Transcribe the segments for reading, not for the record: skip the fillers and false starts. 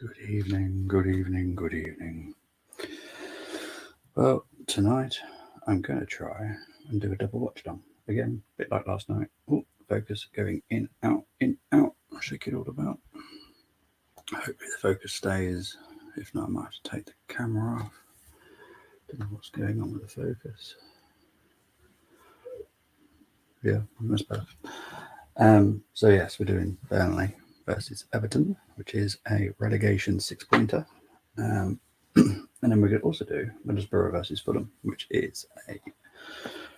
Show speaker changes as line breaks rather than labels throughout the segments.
Good evening, good evening, good evening. Well, tonight I'm going to try and do a double watch down. Again, a bit like last night. Oh, focus going in, out, I'll shake it all about. Hopefully the focus stays. If not, I might have to take the camera off. Don't know what's going on with the focus. Yeah, that's better. So yes, we're doing Burnley versus Everton, which is a relegation 6-pointer. And then we're going to also do Middlesbrough versus Fulham, which is a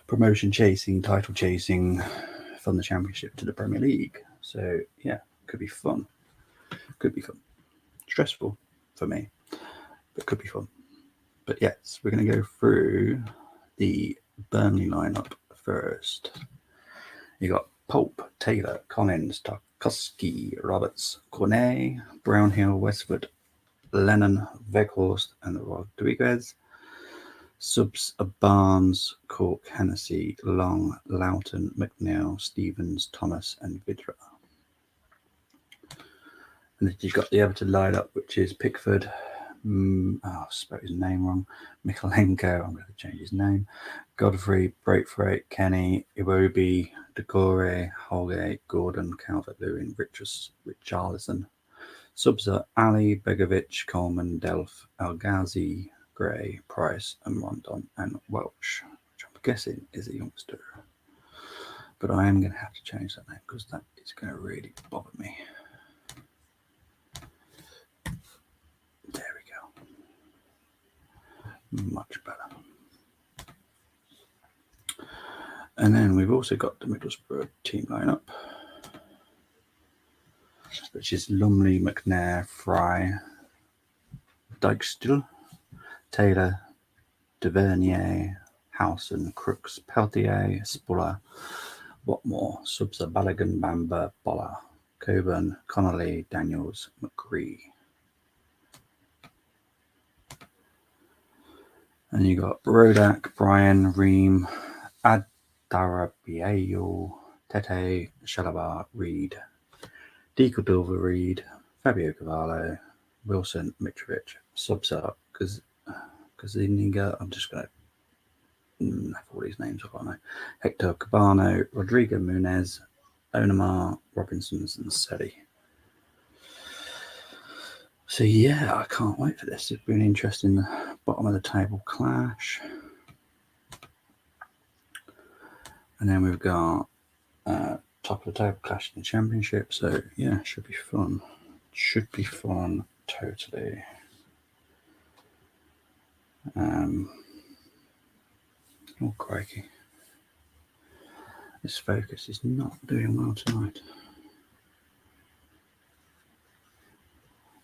promotion chasing, title chasing from the Championship to the Premier League. So yeah, could be fun. Could be fun. Stressful for me, but could be fun. But yes, we're going to go through the Burnley lineup first. You got Pope, Taylor, Collins, Tarkowski, Roberts, Cornet, Brownhill, Westwood, Lennon, Weghorst, and Rodriguez. Subs are Barnes, Cork, Hennessy, Long, Loughton, McNeil, Stevens, Thomas, and Vidra. And then you've got the Everton lineup, which is Pickford. I spelled his name wrong. Mikalenko, I'm going to change his name. Godfrey, Braithwaite, Kenny, Iwobi, Decore, Holgate, Gordon, Calvert-Lewin, Richarlison. Subs are Ali, Begovic, Coleman, Delph, Al-Ghazi, Gray, Price, and Rondon, and Welsh, which I'm guessing is a youngster. But I am going to have to change that name because that is going to really bother me. There we go. Much better. And then we've also got the Middlesbrough team lineup, which is Lumley, McNair, Fry, Dykestill, Taylor, Tavernier, Howson, Crooks, Peltier, Spuller, Watmore, Subs are Balogun, Bamber, Boller, Coburn, Connolly, Daniels, McGree. And you got Rodak, Brian, Ream, Adarabiayo, Tete, Shalabar, Reed, Di Cordova, Reed, Fabio Cavallo, Wilson, Mitrovic, Subs are Kaziniga. I'm just going to have all these names off, aren't I? Hector Cabano, Rodrigo Munez, Onamar, Robinsons, and Seti. So yeah, I can't wait for this. It's been an interesting bottom of the table clash. And then we've got top of the table clash in the Championship. So yeah, should be fun. Should be fun, totally. Oh crikey. This focus is not doing well tonight.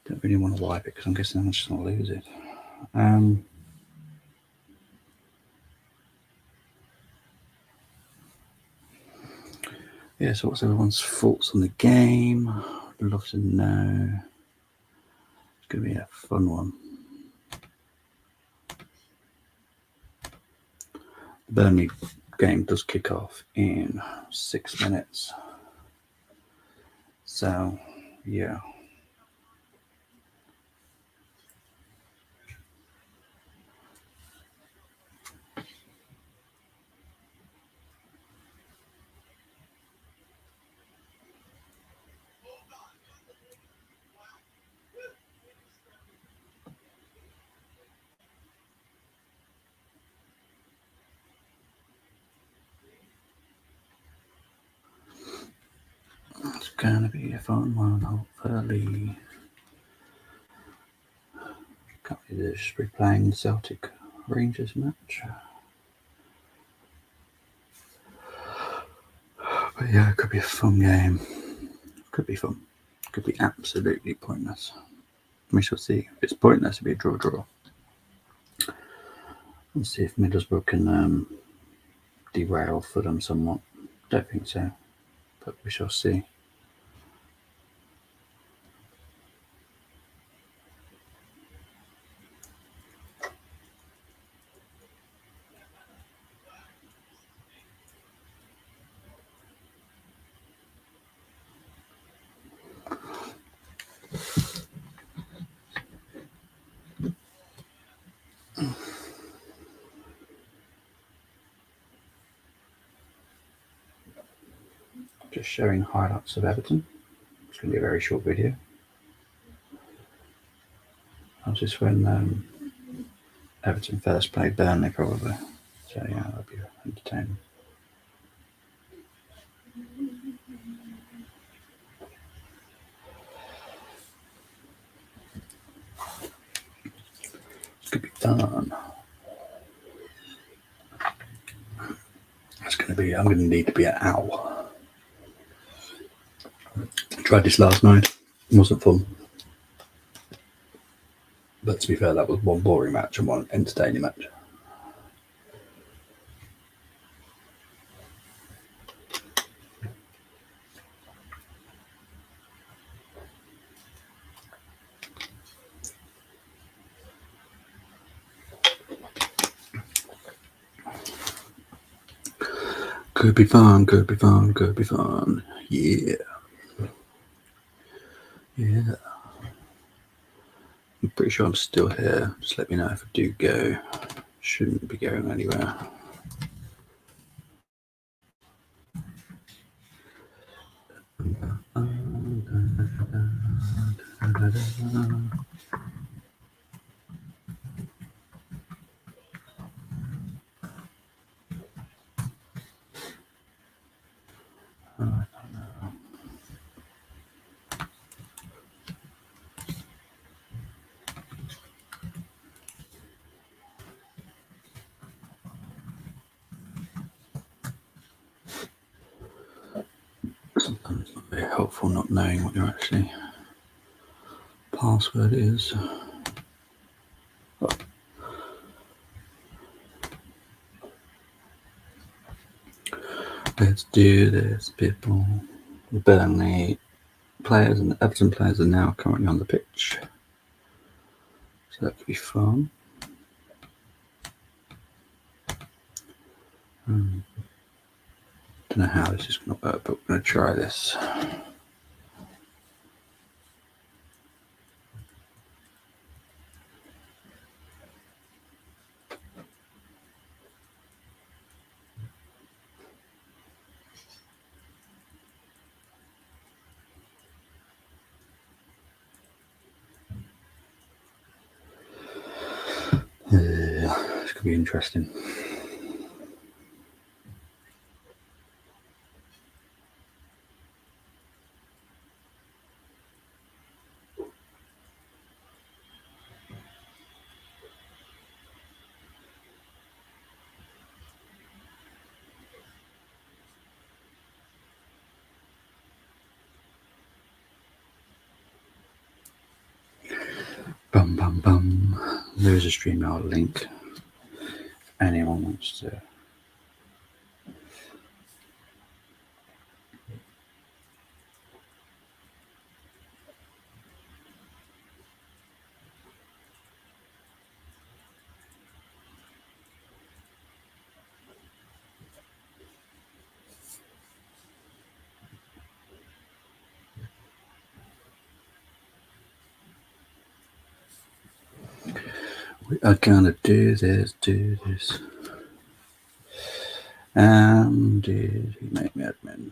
Don't really want to wipe it because I'm guessing I'm just going to lose it. Yeah, so what's everyone's thoughts on the game? I'd love to know. It's going to be a fun one. The Burnley game does kick off in 6 minutes. So, yeah. It's going to be a fun one, hopefully. Can't be just replaying the Celtic Rangers match. But yeah, it could be a fun game. Could be fun. Could be absolutely pointless. We shall see. If it's pointless, it'll be a draw. Let's see if Middlesbrough can derail Fulham somewhat. Don't think so, but we shall see. just showing highlights of Everton. It's going to be a very short video. That was just when Everton first played Burnley, probably. So yeah, that'll be entertaining. It's going to be fun. It's going to be. I'm going to need to be an owl. I tried this last night. It wasn't fun. But to be fair, that was one boring match and one entertaining match. Could be fun, could be fun, could be fun. Yeah. Yeah. I'm pretty sure I'm still here. Just let me know if I do go. Shouldn't be going anywhere. Sometimes it's not very helpful not knowing what your actually password is. Oh. Let's do this, people. The Burnley players and the Everton players are now currently on the pitch. So that could be fun. Don't know how this is going to work, but we're going to try this. This could be interesting. Bum bum bum. There's a StreamYard link. If anyone wants to. We are gonna do this. Did he make me admin?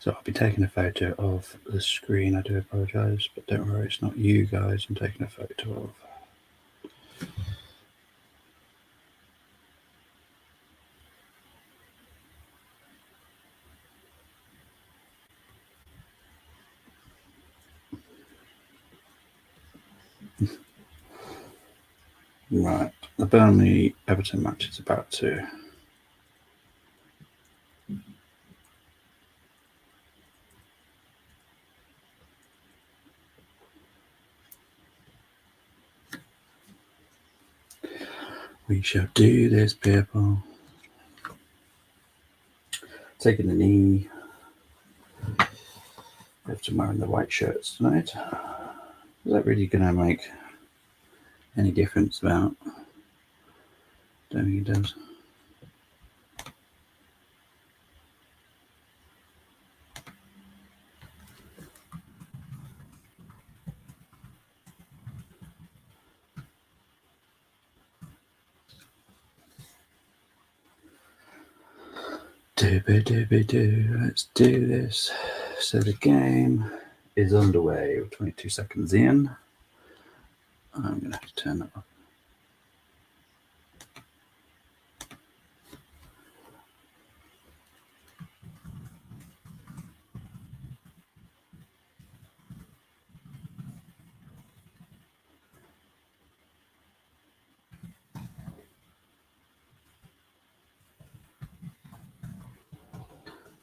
So I'll be taking a photo of the screen. I do apologise, but don't worry, it's not you guys I'm taking a photo of. Right, the Burnley Everton match is about to. We shall do this, people. Taking the knee. Everton wearing the white shirts tonight. Is that really going to make any difference about? Don't think it does. Dooby-dooby-doo, let's do this. So the game is underway. We're 22 seconds in. I'm going to have to turn that off.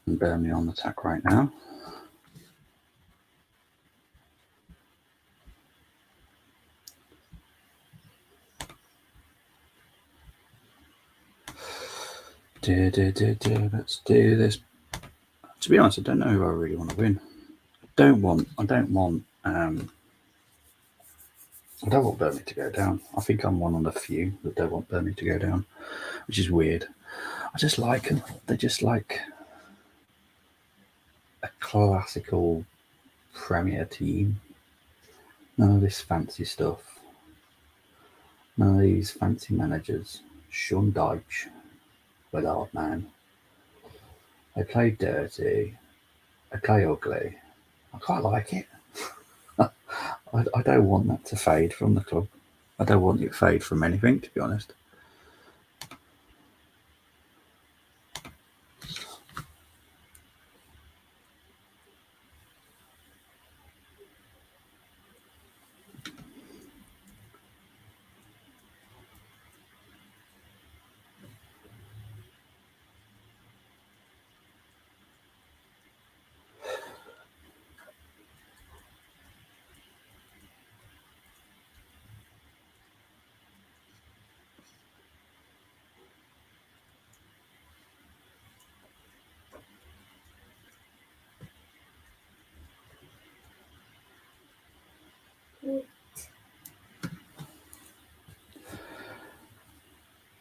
And Burnley on attack right now. Let's do this. To be honest, I don't know who I really want to win. I don't want Burnley to go down. I think I'm one of the few that don't want Burnley to go down, which is weird. I just like them. They're just like a classical Premier team. None of this fancy stuff. None of these fancy managers. Sean Dyche, with hard man. They play dirty. They play ugly. I quite like it. I don't want that to fade from the club. I don't want it to fade from anything, to be honest.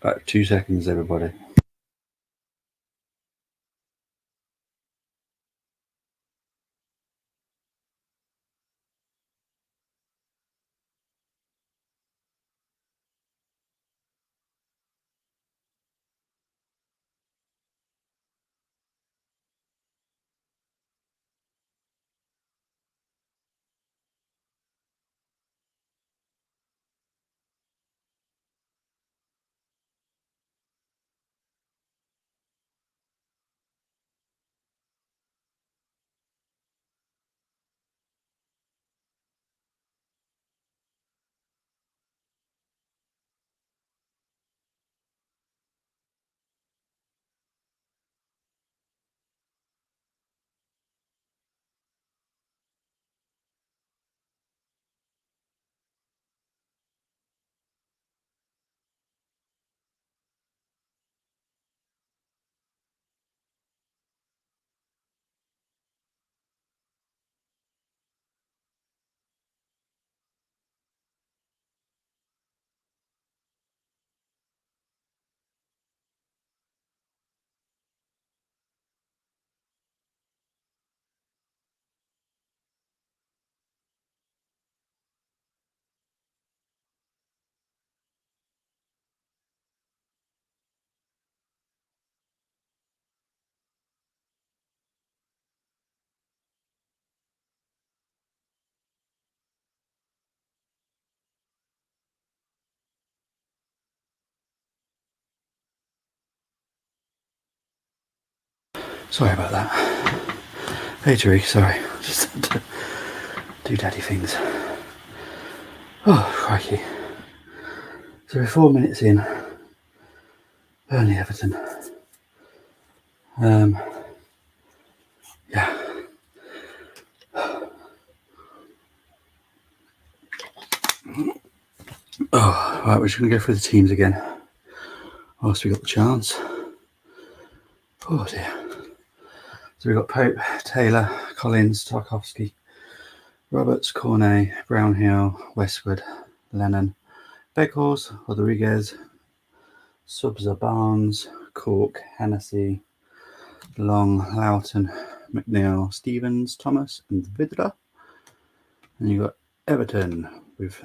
Right, 2 seconds, everybody. Sorry about that. Hey, Tariq, sorry. Just had to do daddy things. Oh, crikey. So we're 4 minutes in. Burnley Everton. Yeah. Oh, right, we're just going to go through the teams again. whilst we got the chance. Oh dear. So we've got Pope, Taylor, Collins, Tarkovsky, Roberts, Cornet, Brownhill, Westwood, Lennon, Beckhorse, Rodriguez, Subza, Barnes, Cork, Hennessy, Long, Loughton, McNeil, Stevens, Thomas, and Vidra. And you've got Everton with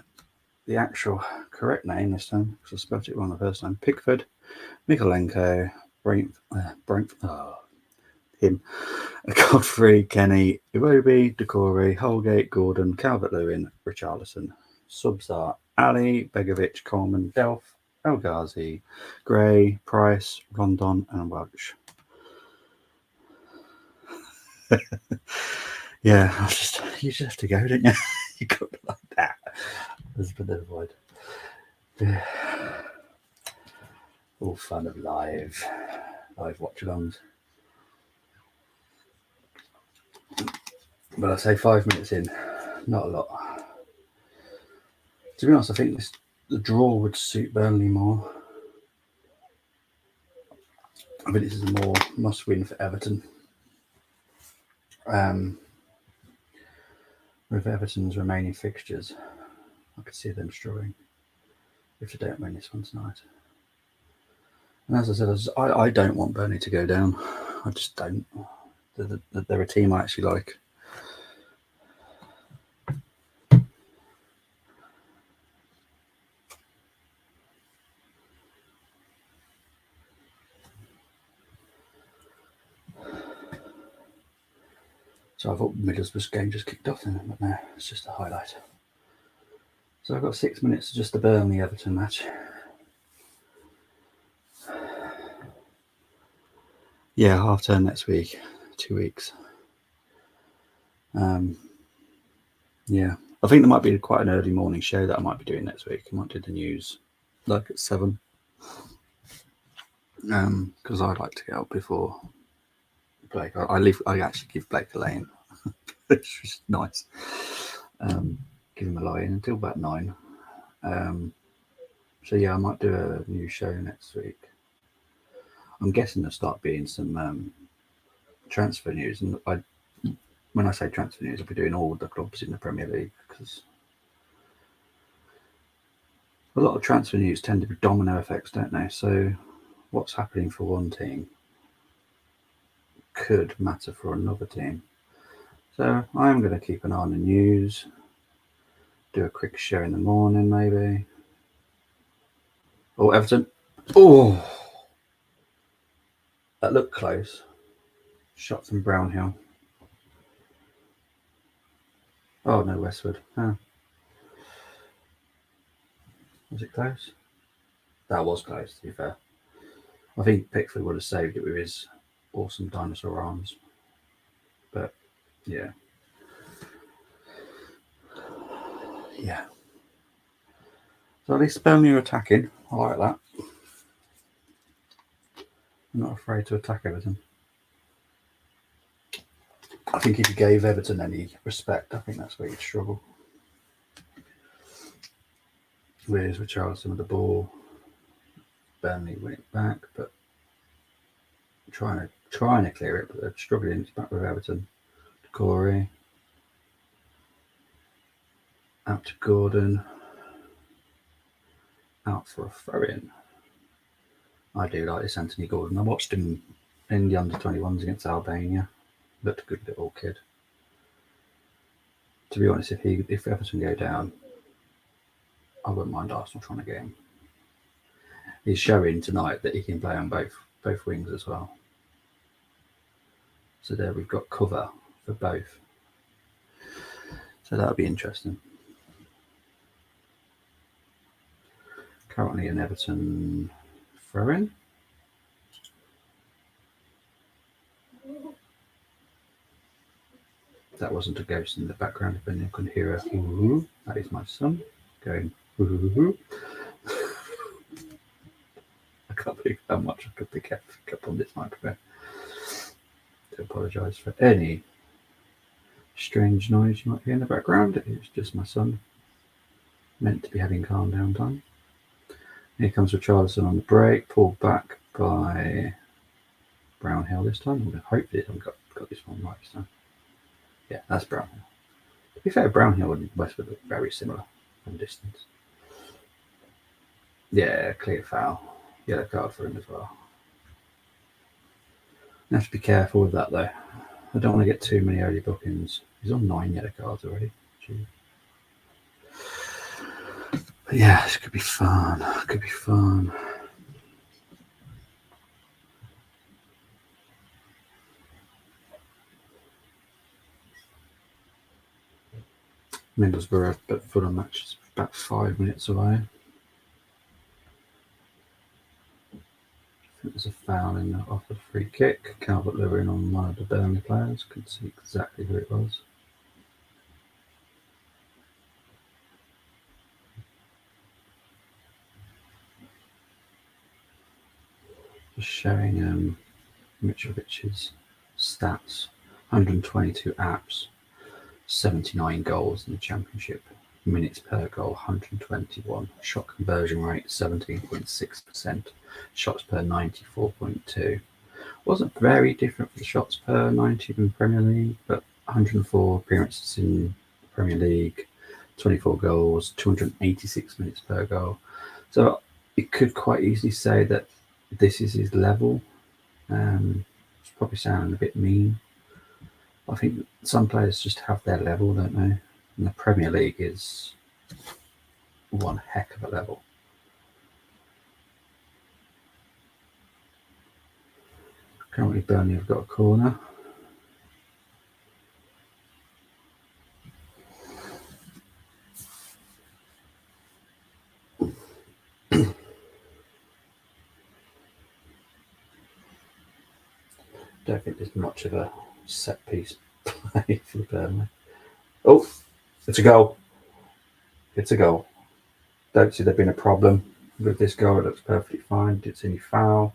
the actual correct name this time, because I spelled it wrong the first time. Pickford, Mikolenko, him, Godfrey, Kenny, Iwobi, Decore, Holgate, Gordon, Calvert-Lewin, Richarlison, Subzar, Ali, Begovic, Coleman, Delph, El Ghazi, Gray, Price, Rondon, and Welch. Yeah, you just have to go, don't you? You got to like that. There's been a void. Yeah. All fun of live watch-alongs. But I'd say 5 minutes in, not a lot. To be honest, I think the draw would suit Burnley more. I think this is a more must-win for Everton. With Everton's remaining fixtures, I could see them struggling if they don't win this one tonight. And as I said, I don't want Burnley to go down. I just don't. They're a team I actually like. So I thought Middlesbrough's game just kicked off then, but no, it's just a highlight. So I've got 6 minutes to just the Burnley-Everton match. Yeah, half term next week, 2 weeks. Yeah, I think there might be quite an early morning show that I might be doing next week. I might do the news like at 7. Because I like to get up before Blake. I actually give Blake a lane, which is nice. Give him a lie in until about 9. So yeah, I might do a new show next week. I'm guessing there'll start being some transfer news, and when I say transfer news, I'll be doing all the clubs in the Premier League, because a lot of transfer news tend to be domino effects, don't they? So what's happening for one team could matter for another team. So I'm going to keep an eye on the news, do a quick show in the morning maybe. Oh, Everton. Oh, that looked close. Shot from Brownhill. Oh no, Westwood. Oh. Was it close? That was close, to be fair. I think Pickford would have saved it with his awesome dinosaur arms. But yeah. Yeah. So at least Burnley are attacking. I like that. I'm not afraid to attack Everton. I think if you gave Everton any respect, I think that's where you'd struggle. Whereas Richarlison with the ball, Burnley win it back, but trying to clear it, but they're struggling. It's back with Everton. Corey out to Gordon, out for a throw-in. I do like this Anthony Gordon. I watched him in the under-21s against Albania. Looked a good little kid. To be honest, if Everton go down, I wouldn't mind Arsenal trying to get him. He's showing tonight that he can play on both wings as well. So there we've got cover for both. So that'll be interesting. Currently an Everton throw-in. That wasn't a ghost in the background, if anyone could hear a hoo-hoo. That is my son going hoo-hoo-hoo. I can't believe how much I could pick up on this microphone. To apologise for any strange noise you might hear in the background. It's just my son, meant to be having calm down time. Here comes Richarlison on the break, pulled back by Brownhill this time. Hopefully I haven't got this one right this time. Yeah, that's Brownhill. To be fair, Brownhill and Westwood look very similar from distance. Yeah, clear foul. Yellow card for him as well. You have to be careful with that though. I don't want to get too many early bookings. He's on 9 yellow cards already. Jeez. But yeah, this could be fun. Could be fun. Middlesbrough, but Fulham match is about 5 minutes away. There's a foul in the off the free kick. Calvert-Lewin on one of the Burnley players. Couldn't see exactly who it was. Just showing Mitrovic's stats. 122 apps, 79 goals in the championship. Minutes per goal, 121. Shot conversion rate, 17.6%. Shots per 94.2. Wasn't very different for the shots per 90 in Premier League, but 104 appearances in Premier League, 24 goals, 286 minutes per goal. So it could quite easily say that this is his level. It's probably sounding a bit mean. I think some players just have their level, don't they? And the Premier League is one heck of a level. Currently, Burnley have got a corner. Don't think there's much of a set piece play for Burnley. Oh, it's a goal. It's a goal. Don't see there being a problem with this goal. It looks perfectly fine. Didn't see any foul.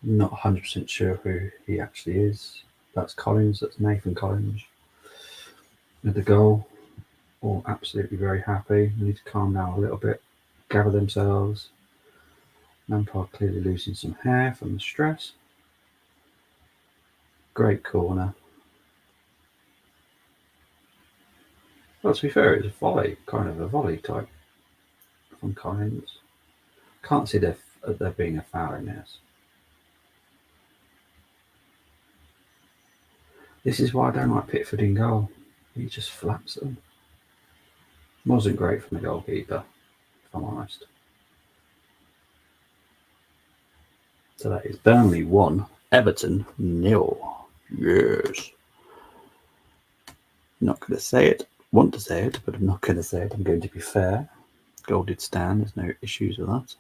Not 100% sure who he actually is. That's Collins. That's Nathan Collins. With the goal. All absolutely very happy. They need to calm down a little bit. Gather themselves. Lampard clearly losing some hair from the stress. Great corner. Well, to be fair, it's a volley, kind of a volley type from Collins. Can't see there being a foul in this. This is why I don't like Pickford in goal. He just flaps them. Wasn't great from the goalkeeper, if I'm honest. So that is Burnley 1, Everton 0. Yes. Not going to say it. Want to say it, but I'm not going to say it. I'm going to be fair. Goal did stand. There's no issues with that.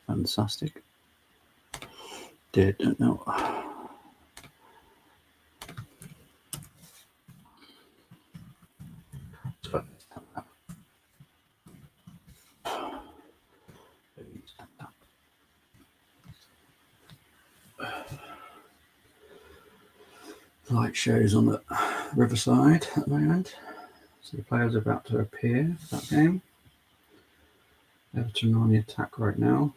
Fantastic. Did no. Light shows on the Riverside at the moment. So the players are about to appear for that game. Everton are on the attack right now.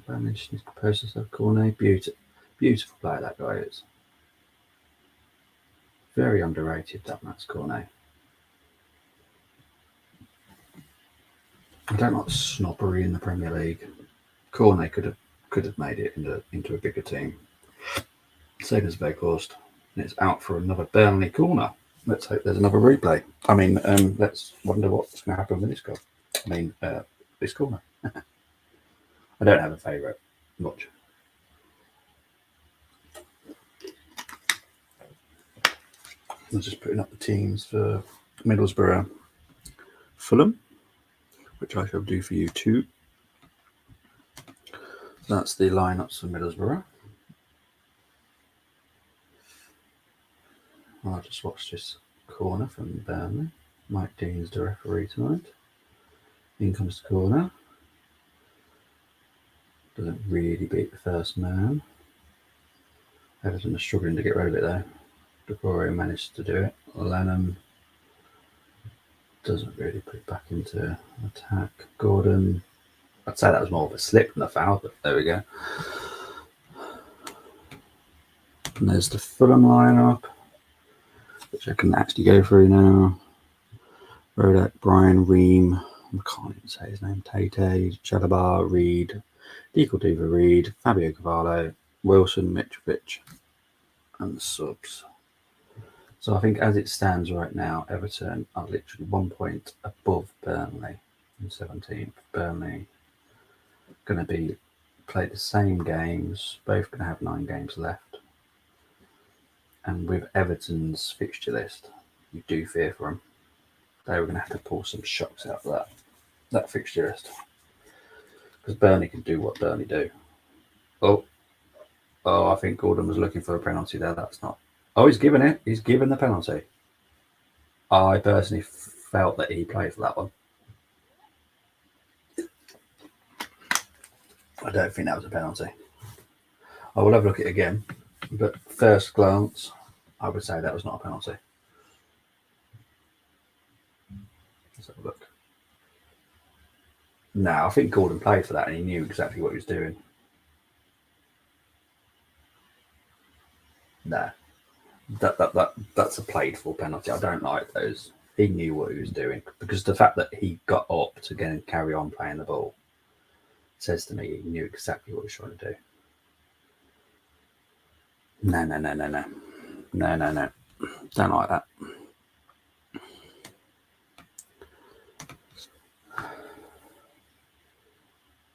Managed to compose himself. Cornet, beautiful player that guy is. Very underrated, that Max Cornet. I don't like the snobbery in the Premier League. Cornet could have made it into a bigger team. Same as Veghorst. And it's out for another Burnley corner. Let's hope there's another replay. I mean, let's wonder what's going to happen with this goal. I mean, this corner. I don't have a favourite much. I'm just putting up the teams for Middlesbrough, Fulham, which I shall do for you too. That's the lineups for Middlesbrough. I'll just watch this corner from Burnley. Mike Dean's the referee tonight. In comes the corner. Doesn't really beat the first man. Everton are struggling to get rid of it though. Decore managed to do it. Lennon doesn't really put it back into attack. Gordon, I'd say that was more of a slip than a foul, but there we go. And there's the Fulham lineup, which I can actually go through now. Rodak, Brian, Ream, I can't even say his name, Tate, Chalabar, Reed, Diva Reed, Fabio Cavallo, Wilson, Mitrovic, and the subs. So I think as it stands right now, Everton are literally 1 point above Burnley in 17th. Burnley going to be played the same games, both going to have 9 games left. And with Everton's fixture list, you do fear for them. They were going to have to pull some shocks out of that fixture list. Because Burnley can do what Burnley do. Oh, I think Gordon was looking for a penalty there. That's not. Oh, he's given it. He's given the penalty. I personally felt that he played for that one. I don't think that was a penalty. I will have a look at it again. But first glance, I would say that was not a penalty. Let's have a look. No, I think Gordon played for that and he knew exactly what he was doing. No. That's a played for penalty. I don't like those. He knew what he was doing because the fact that he got up to again carry on playing the ball says to me he knew exactly what he was trying to do. No. Don't like that.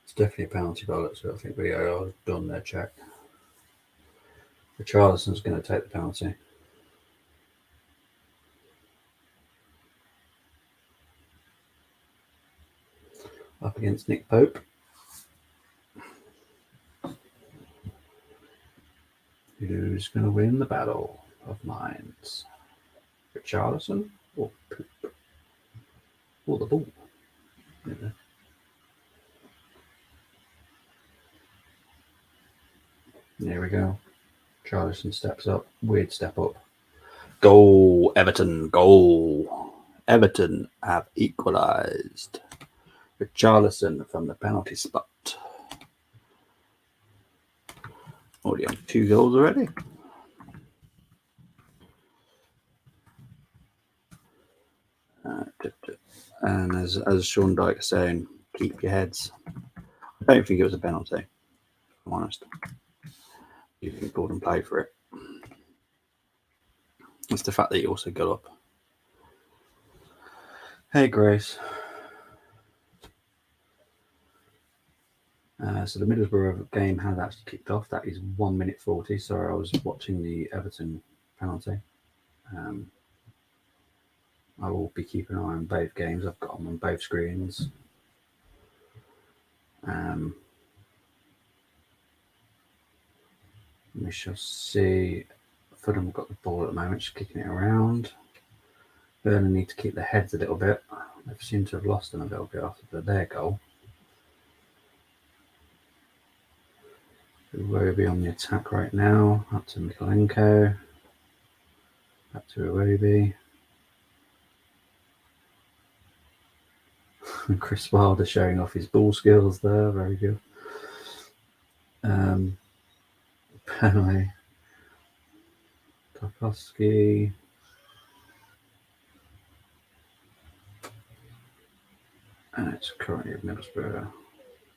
It's definitely a penalty goal. So I think VAR has done their check. Richarlison's going to take the penalty. Up against Nick Pope. Who's going to win the battle of minds? Richarlison or Pope? Or the ball? Yeah. There we go. Richarlison steps up. Weird step up. Goal, Everton, goal. Everton have equalised. Richarlison from the penalty spot. Already on 2 goals already. And as Sean Dyke is saying, keep your heads. I don't think it was a penalty, if I'm honest. You think Gordon played for it. It's the fact that he also got up. Hey, Grace. So the Middlesbrough game has actually kicked off. That is 1 minute 40. Sorry, I was watching the Everton penalty. I will be keeping an eye on both games. I've got them on both screens. We shall see. Fulham have got the ball at the moment, just kicking it around. Burnley need to keep their heads a little bit. They seem to have lost them a little bit after their goal. Iwobi on the attack right now. Up to Mikolenko. Back to Iwobi. Chris Wilder showing off his ball skills there. Very good. Burnley. Tarkowski. And it's currently a Middlesbrough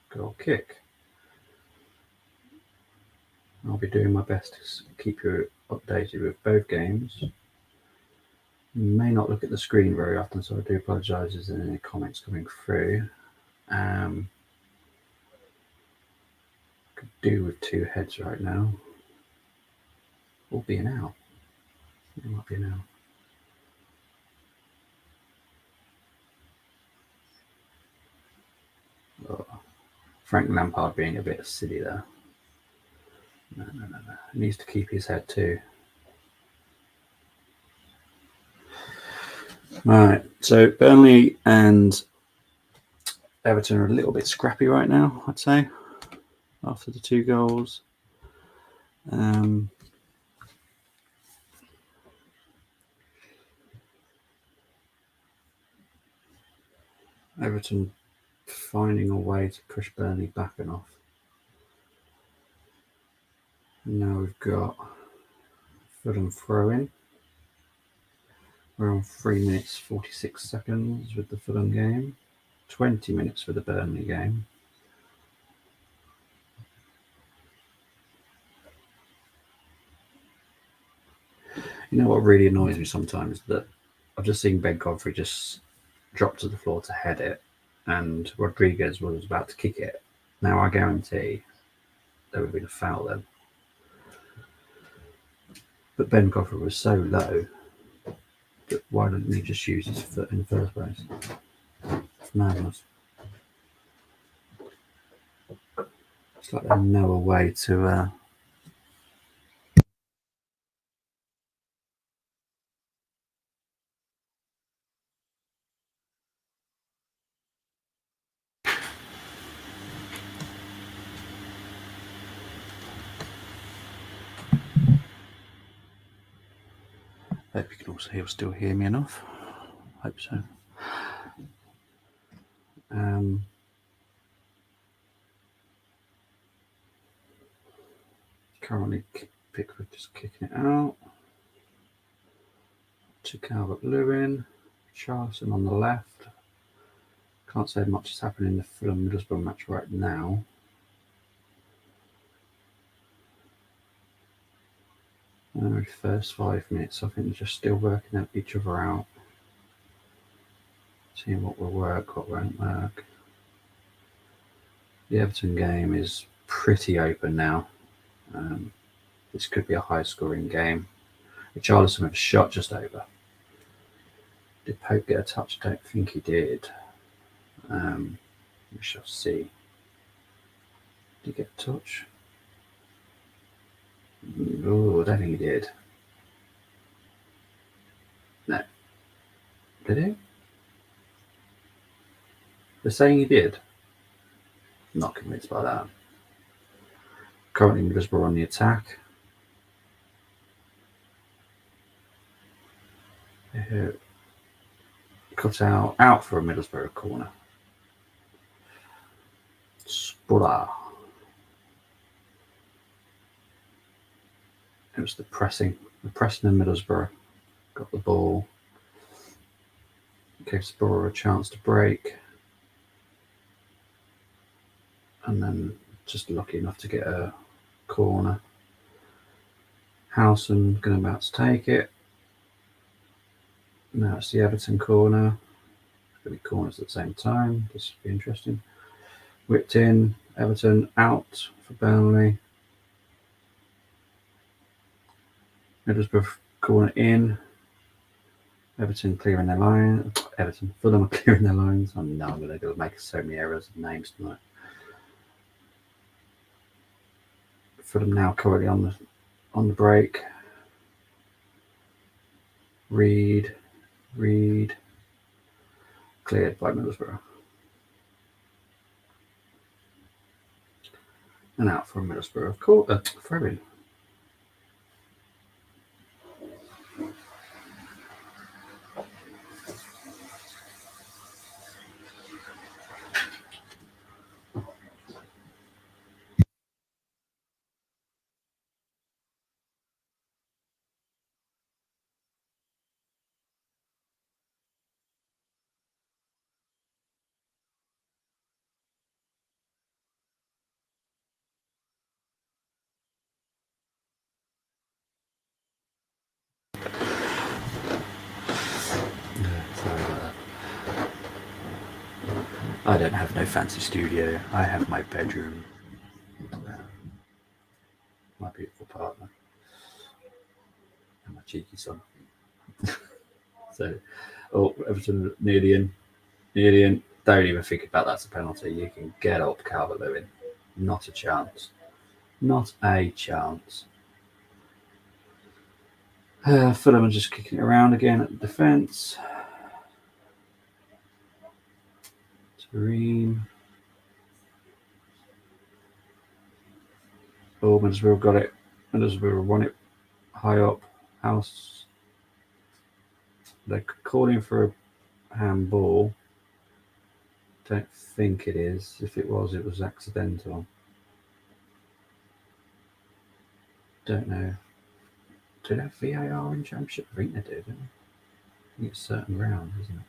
goal kick. I'll be doing my best to keep you updated with both games. May not look at the screen very often, so I do apologise if there's any comments coming through. Could do with 2 heads right now. Or be an out. It might be an out. Oh, Frank Lampard being a bit silly there. No. He needs to keep his head too. Right, so Burnley and Everton are a little bit scrappy right now, I'd say. after the 2 goals. Everton finding a way to push Burnley back and off. And now we've got Fulham throw-in. We're on 3 minutes 46 seconds with the Fulham game, 20 minutes for the Burnley game. You know what really annoys me sometimes? That I've just seen Ben Godfrey just drop to the floor to head it, and Rodriguez was about to kick it. Now I guarantee there would have been a foul then. But Ben Godfrey was so low that why didn't he just use his foot in the first place? It's madness. It's like they know a way to hope you can also still hear me enough. Hope so. Currently Pickford just kicking it out to Calvert-Lewin. Charleston on the left. Can't say much is happening in the Fulham Middlesbrough match right now. First 5 minutes, I think they're just still working each other out. Seeing what will work, what won't work. The Everton game is pretty open now. This could be a high-scoring game. Richarlison with a shot just over. Did Pope get a touch? I don't think he did. We shall see. Did he get a touch? Oh, I don't think he did. No. Did he? They're saying he did. Not convinced by that. Currently Middlesbrough on the attack. Cut out for a Middlesbrough corner. Spura. It was the pressing in Middlesbrough. Got the ball. Gave Spura a chance to break. And then just lucky enough to get a corner. Howson going about to take it. Now it's the Everton corner. It's going to be corners at the same time. This will be interesting. Whipped in. Everton out for Burnley. Middlesbrough corner in. Everton clearing their line. Fulham are clearing their lines. I know I'm going to make so many errors of names tonight. Fulham now currently on the break. Reed. Cleared by Middlesbrough. And out from Middlesbrough, of course. Throw-in. Sorry about that. I don't have no fancy studio. I have my bedroom. My beautiful partner. And my cheeky son. So, Everton nearly in. Don't even think about that's a penalty. You can get up Calvert-Lewin. Not a chance. Not a chance. Fulham are just kicking it around again at the defence. Tareem. Oh, Middlesbrough got it. Middlesbrough won it high up. House. They're calling for a handball. Don't think it is. If it was accidental. Don't know. Do they have VAR in Championship? I think they do, don't they? I think it's certain rounds, isn't it?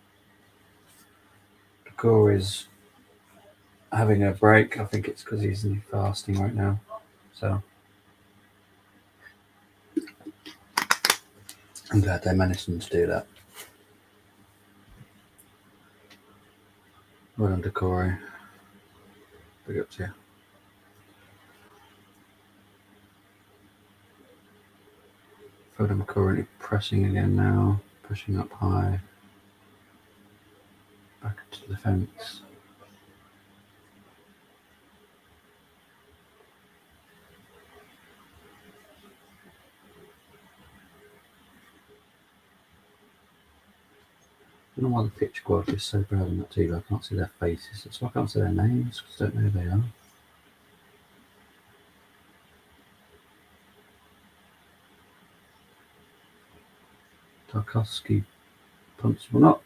Decore is having a break. I think it's because he's fasting right now. So I'm glad they managed to do that. Well done, Decore. Big up to you. Fulham currently pressing again now. Pushing up high. Back to the defence. I don't know why the picture quality is so bad on that TV. I can't see their faces. That's why I can't see their names, because I don't know who they are. Tarkovsky pumps one up.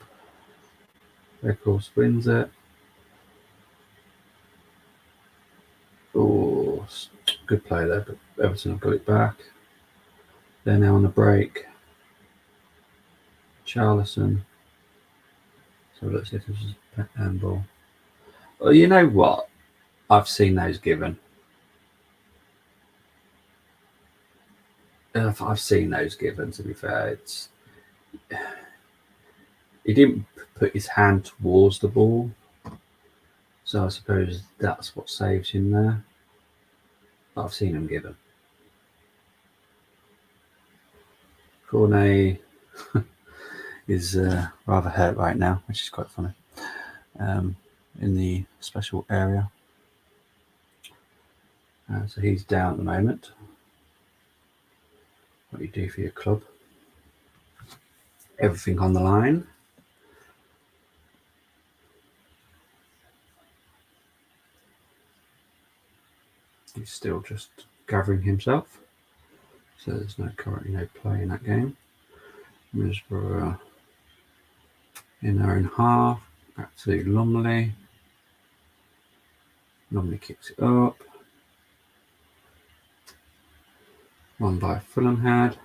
Of course, wins it. Oh, good play there, but Everton have got it back. They're now on the break. Charlison. So let's see if this is a handball. Well, you know what? I've seen those given. I've seen those given, to be fair. He didn't put his hand towards the ball. So I suppose that's what saves him there. But I've seen him given. Cornet is rather hurt right now, which is quite funny. In the special area. So he's down at the moment. What do you do for your club? Everything on the line. He's still just gathering himself. So there's currently no play in that game. Middlesbrough in their own half. Back to Lumley. Lumley kicks it up. One by Fulham had.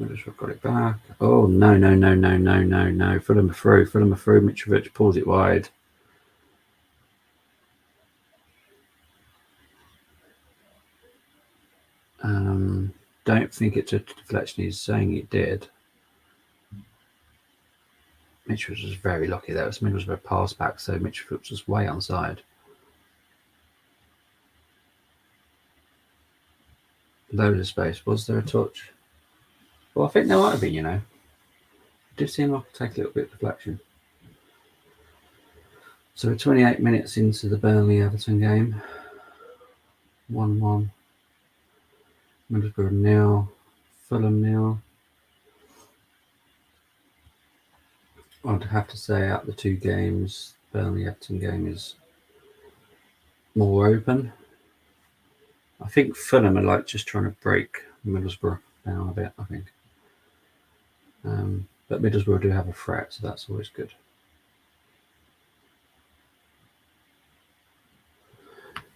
Middlesbrough got it back. Oh, no. Fulham are through. Mitrovic pulls it wide. Don't think it's a deflection. He's saying it did. Mitrovic was very lucky there. It was Middlesbrough pass back, so Mitrovic was way onside. Load of space. Was there a touch? Well, I think there might have been, It did seem like to take a little bit of deflection. So we're 28 minutes into the Burnley-Everton game. 1-1. Middlesbrough 0. Fulham 0. I'd have to say out of the two games, Burnley-Everton game is more open. I think Fulham are just trying to break Middlesbrough down a bit, I think. But Middlesbrough do have a threat, so that's always good.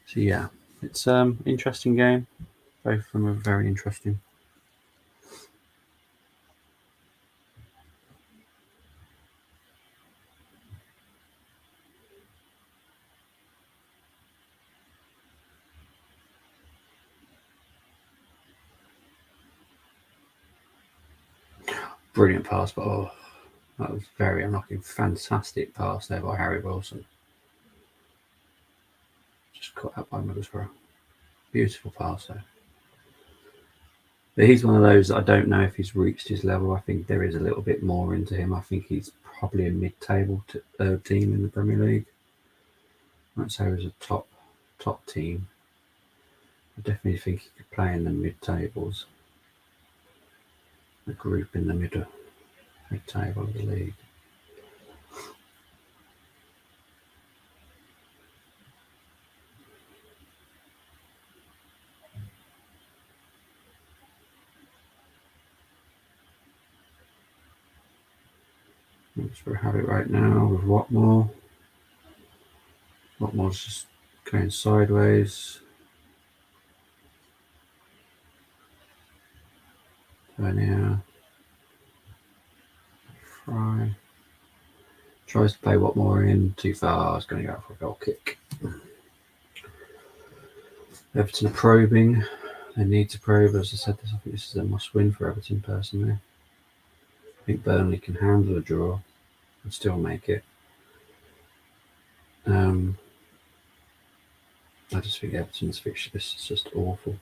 So yeah, it's interesting game. Both of them are very interesting. Brilliant pass, but that was very unlucky. Fantastic pass there by Harry Wilson. Just caught out by Middlesbrough. Beautiful pass there. But he's one of those that I don't know if he's reached his level. I think there is a little bit more into him. I think he's probably a mid-table team in the Premier League. I'd say he's a top team. I definitely think he could play in the mid-tables. The group in the mid-table of the league. Middlesbrough have it right now with Watmore. Watmore's just going sideways. Tavernier. Fry. Tries to play Watmore in too far. It's going to go out for a goal kick. Everton are probing. They need to probe. As I said, I think this is a must-win for Everton personally. I think Burnley can handle a draw and still make it. I just think Everton's fixture list is just awful.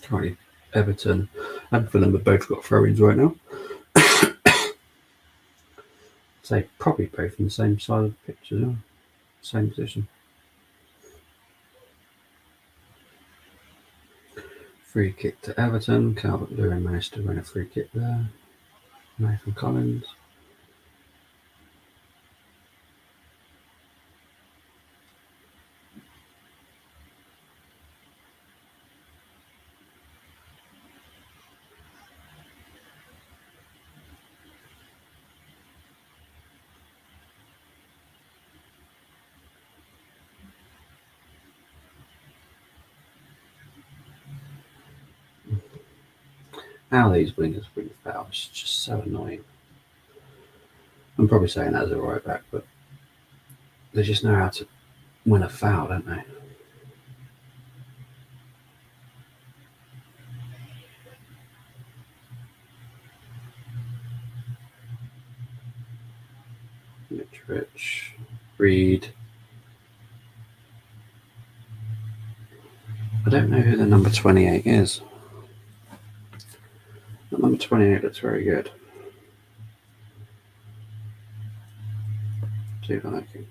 Currently, Everton and Fulham have both got throw-ins right now. So probably both on the same side of the pitch as well. Same position. Free kick to Everton. Calvert-Lewin managed to win a free kick there. Nathan Collins. How these wingers win fouls is just so annoying. I'm probably saying that as a right back, but they just know how to win a foul, don't they? Mitrovic, Reed. I don't know who the number 28 is. That number 28 looks very good. Do like him.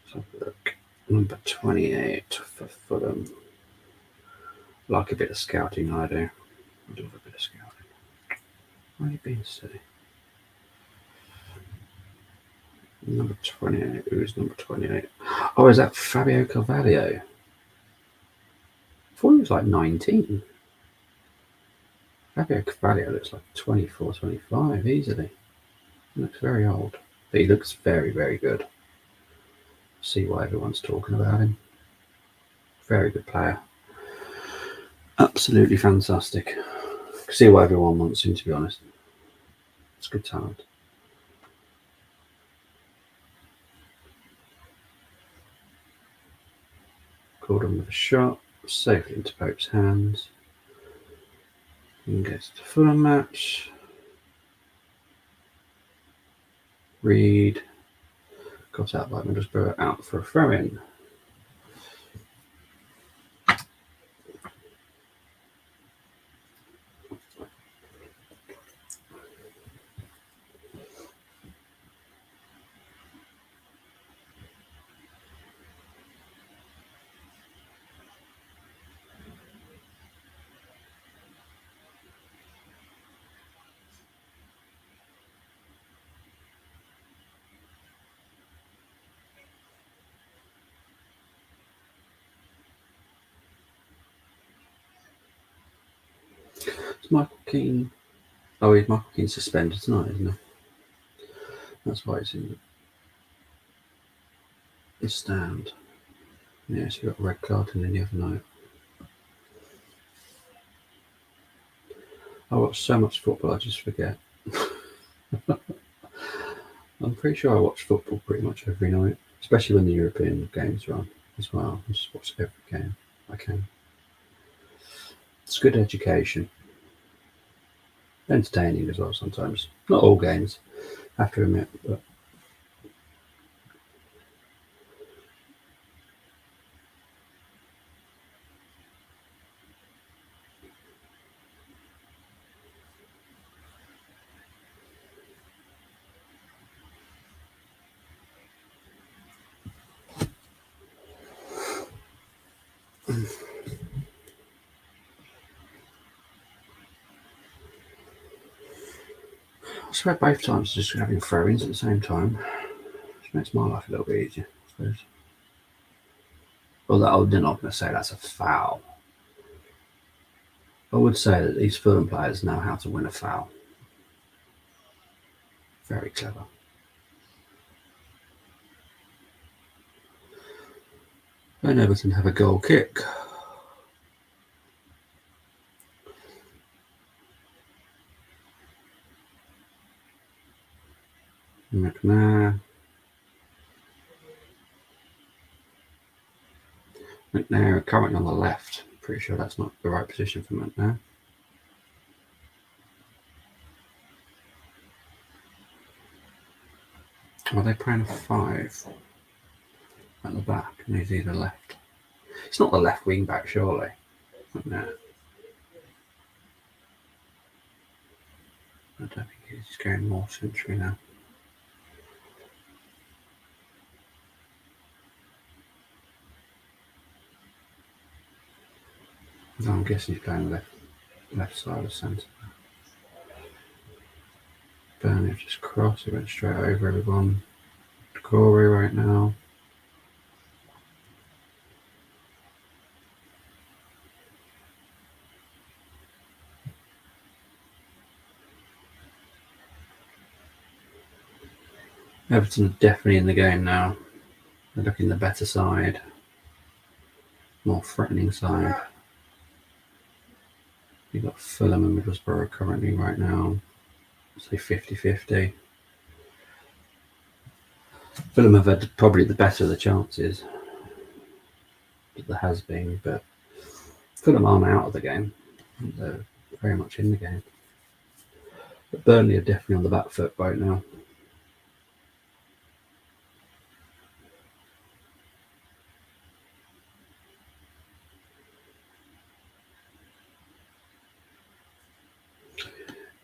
Let's have a look. Number 28 for Fulham. Like a bit of scouting, I do. I do have a bit of scouting. Where have you been today? Number 28. Who is number 28? Oh, is that Fabio Carvalho? I thought he was like 19. Fabio Carvalho looks like 24, 25 easily. He looks very old. But he looks very, very good. See why everyone's talking about him. Very good player. Absolutely fantastic. See why everyone wants him, to be honest. It's good talent. Gordon with a shot. Safely into Pope's hands. And goes to the Fulham match. Reed got out by Middlesbrough, out for a throw-in. It's Michael Keane. Oh, he's Michael Keane suspended tonight, isn't he? That's why he's in the stand. Yes, he got a red card and then the other night. I watch so much football, I just forget. I'm pretty sure I watch football pretty much every night, especially when the European games are on as well. I just watch every game I can. It's good education. Entertaining as well sometimes. Not all games, I have to admit, but I swear both times just having throw-ins at the same time. Which makes my life a little bit easier, I suppose. Although I'm not going to say that's a foul. I would say that these Fulham players know how to win a foul. Very clever. And Everton have a goal kick. McNair currently on the left. Pretty sure that's not the right position for McNair. Are they playing a 5 at the back? And he's either left. It's not the left wing back, surely. McNair. I don't think he's going more century now. I'm guessing he's playing left side of the centre. Burnley have just crossed. He went straight over everyone. Corey right now. Everton are definitely in the game now. They're looking the better side. More threatening side. You've got Fulham and Middlesbrough currently right now. Say 50-50. Fulham have had probably the better of the chances that there has been, but Fulham aren't out of the game. They're very much in the game. But Burnley are definitely on the back foot right now.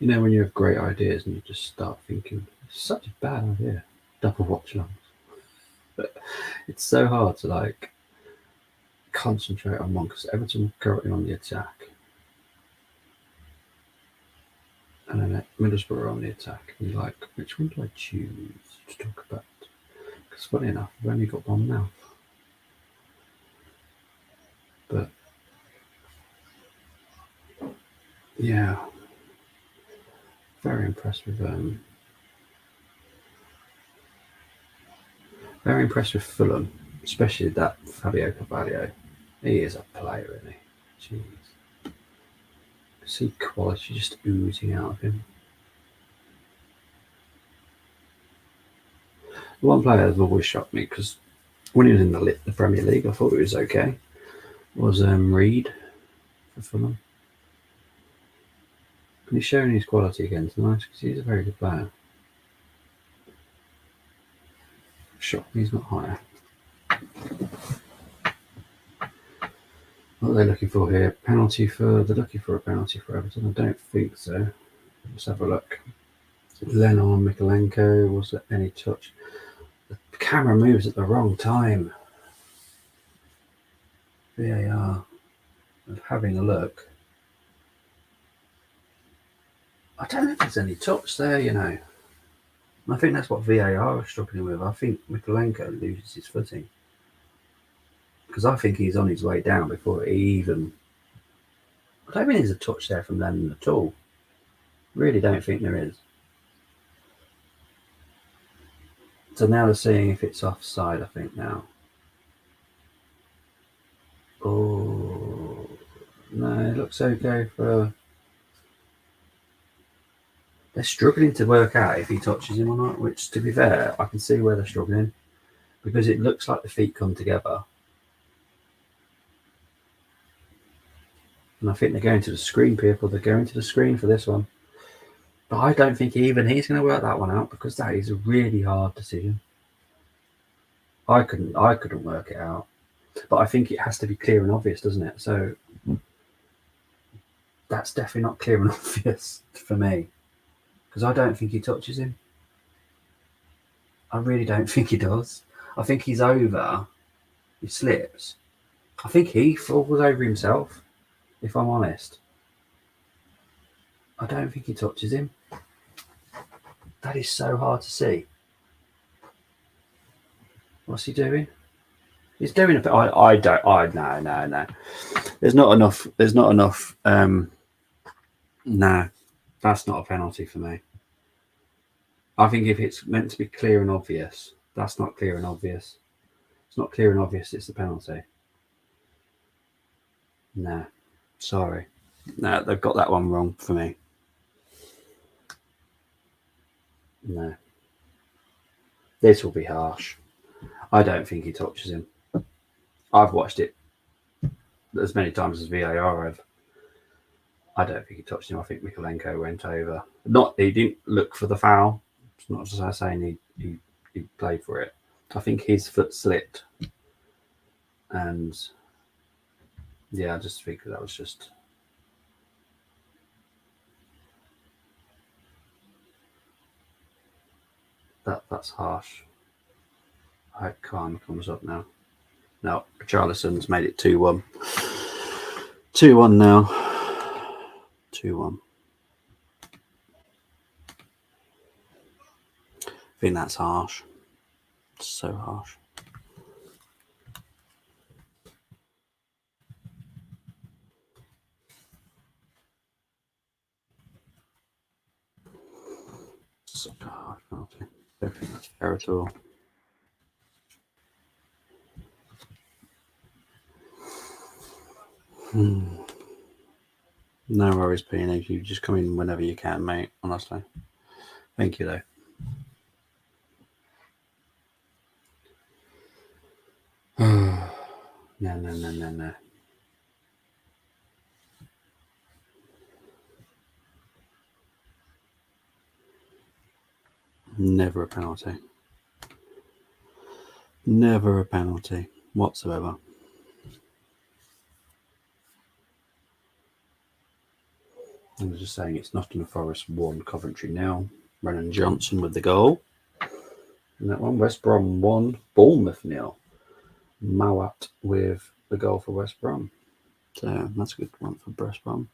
You know, when you have great ideas and you just start thinking, it's such a bad idea, double watch longs. But it's so hard to concentrate on one because Everton are currently on the attack. And then Middlesbrough are on the attack. And you're like, which one do I choose to talk about? Because funny enough, I've only got one mouth. But yeah. Very impressed with Fulham, especially that Fabio Carvalho. He is a player, isn't he? Jeez. See quality just oozing out of him. The one player that's always shocked me, because when he was in the Premier League, I thought he was okay, was Reed for Fulham. And he's showing his quality again tonight because he's a very good player. Shocked he's not higher. What are they looking for here? They're looking for a penalty for Everton. I don't think so. Let's have a look. Lennon, Mikalenko, was there any touch? The camera moves at the wrong time. VAR. Having a look. I don't know if there's any touch there, you know. I think that's what VAR is struggling with. I think Mikalenko loses his footing. Because I think he's on his way down before he even... I don't think there's a touch there from Lennon at all. Really don't think there is. So now they're seeing if it's offside, I think, now. Oh, no, it looks okay for... They're struggling to work out if he touches him or not, which, to be fair, I can see where they're struggling. Because it looks like the feet come together. And I think they're going to the screen, people. They're going to the screen for this one. But I don't think even he's going to work that one out because that is a really hard decision. I couldn't work it out. But I think it has to be clear and obvious, doesn't it? So that's definitely not clear and obvious for me. Because I don't think he touches him. I really don't think he does. I think he's over. He slips. I think he falls over himself, if I'm honest. I don't think he touches him. That is so hard to see. What's he doing? He's doing a bit. I don't. No. There's not enough. No, that's not a penalty for me. I think if it's meant to be clear and obvious, that's not clear and obvious. It's not clear and obvious. It's a penalty. No, sorry. No, they've got that one wrong for me. No, this will be harsh. I don't think he touches him. I've watched it as many times as VAR have. I don't think he touched him. I think Mikolenko went over. He didn't look for the foul. It's not just saying he played for it. I think his foot slipped, and yeah, I just think that was just. That's harsh. I hope Khan comes up now. No, Richarlison's made it 2-1. 2-1 now. 2-1. I think that's harsh. It's so harsh. Such a harsh penalty. I don't think that's fair at all. No worries, Pino. You just come in whenever you can, mate. Honestly. Thank you, though. No. Never a penalty. Never a penalty whatsoever. I'm just saying it's Nottingham Forest 1, Coventry 0. Brennan Johnson with the goal. And that one, West Brom 1, Bournemouth 0. Mawat with the goal for West Brom. So that's a good one for West Brom.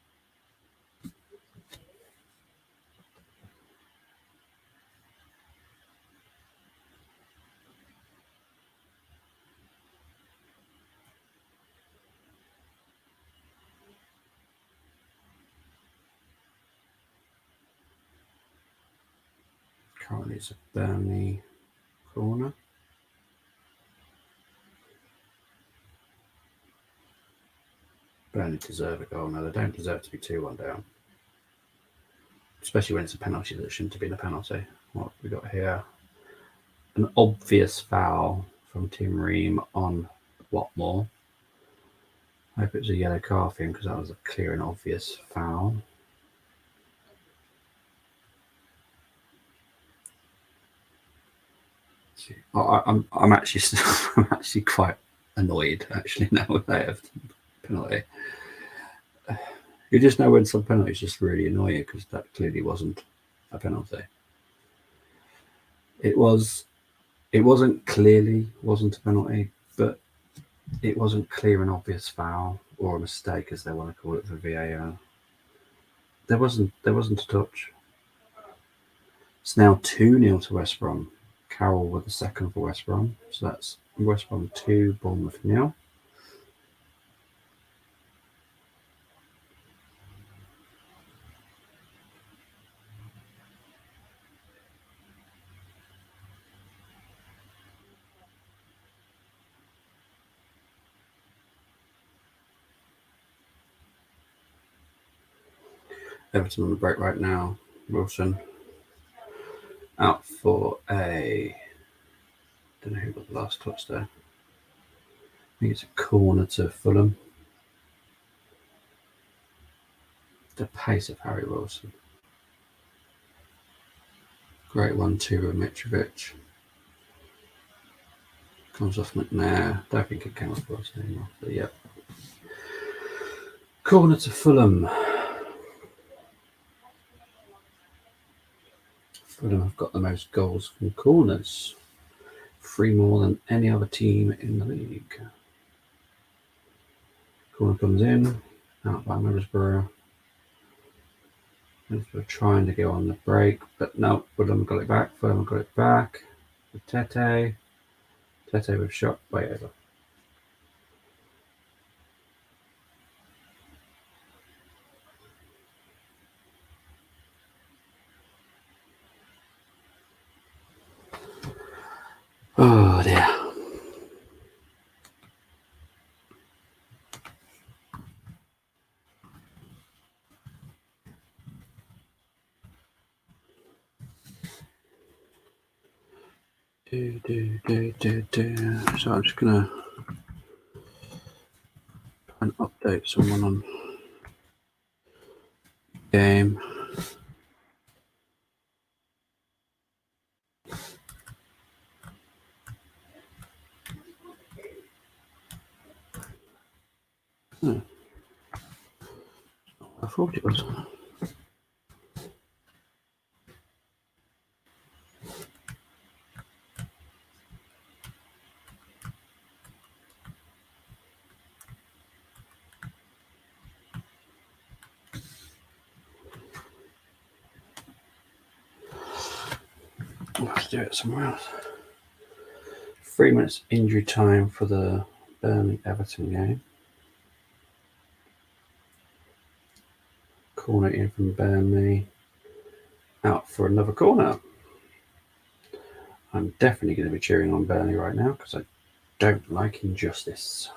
Currently it's a Burnley corner. Burnley deserve a goal. No, they don't deserve to be 2-1 down. Especially when it's a penalty that shouldn't have been a penalty. What have we got here? An obvious foul from Tim Ream on Watmore. I hope it was a yellow card for him because that was a clear and obvious foul. I'm actually quite annoyed actually now with that penalty. You just know when some penalties just really annoy you because that clearly wasn't a penalty. It wasn't a penalty, but it wasn't clear and obvious foul or a mistake as they want to call it for VAR. There wasn't a touch. It's now 2-0 to West Brom. Carroll with the second for West Brom. So that's West Brom 2, Bournemouth 0. Everton on the break right now. Wilson out for a. Don't know who got the last touch there. I think it's a corner to Fulham. The pace of Harry Wilson. Great one, to Mitrovic. Comes off McNair. Don't think it came off Wilson anymore. But yeah. Corner to Fulham. Fulham have got the most goals from corners. 3 more than any other team in the league. Corner comes in. Out by Middlesbrough. Middlesbrough trying to go on the break, but no, Fulham got it back. Fulham got it back. With Tete. Tete with shot way over. Oh dear. So I'm just gonna try and update someone on game. I thought it was. Let's do it somewhere else. 3 minutes injury time for the Burnley Everton game. Corner in from Burnley. Out for another corner. I'm definitely going to be cheering on Burnley right now because I don't like injustice.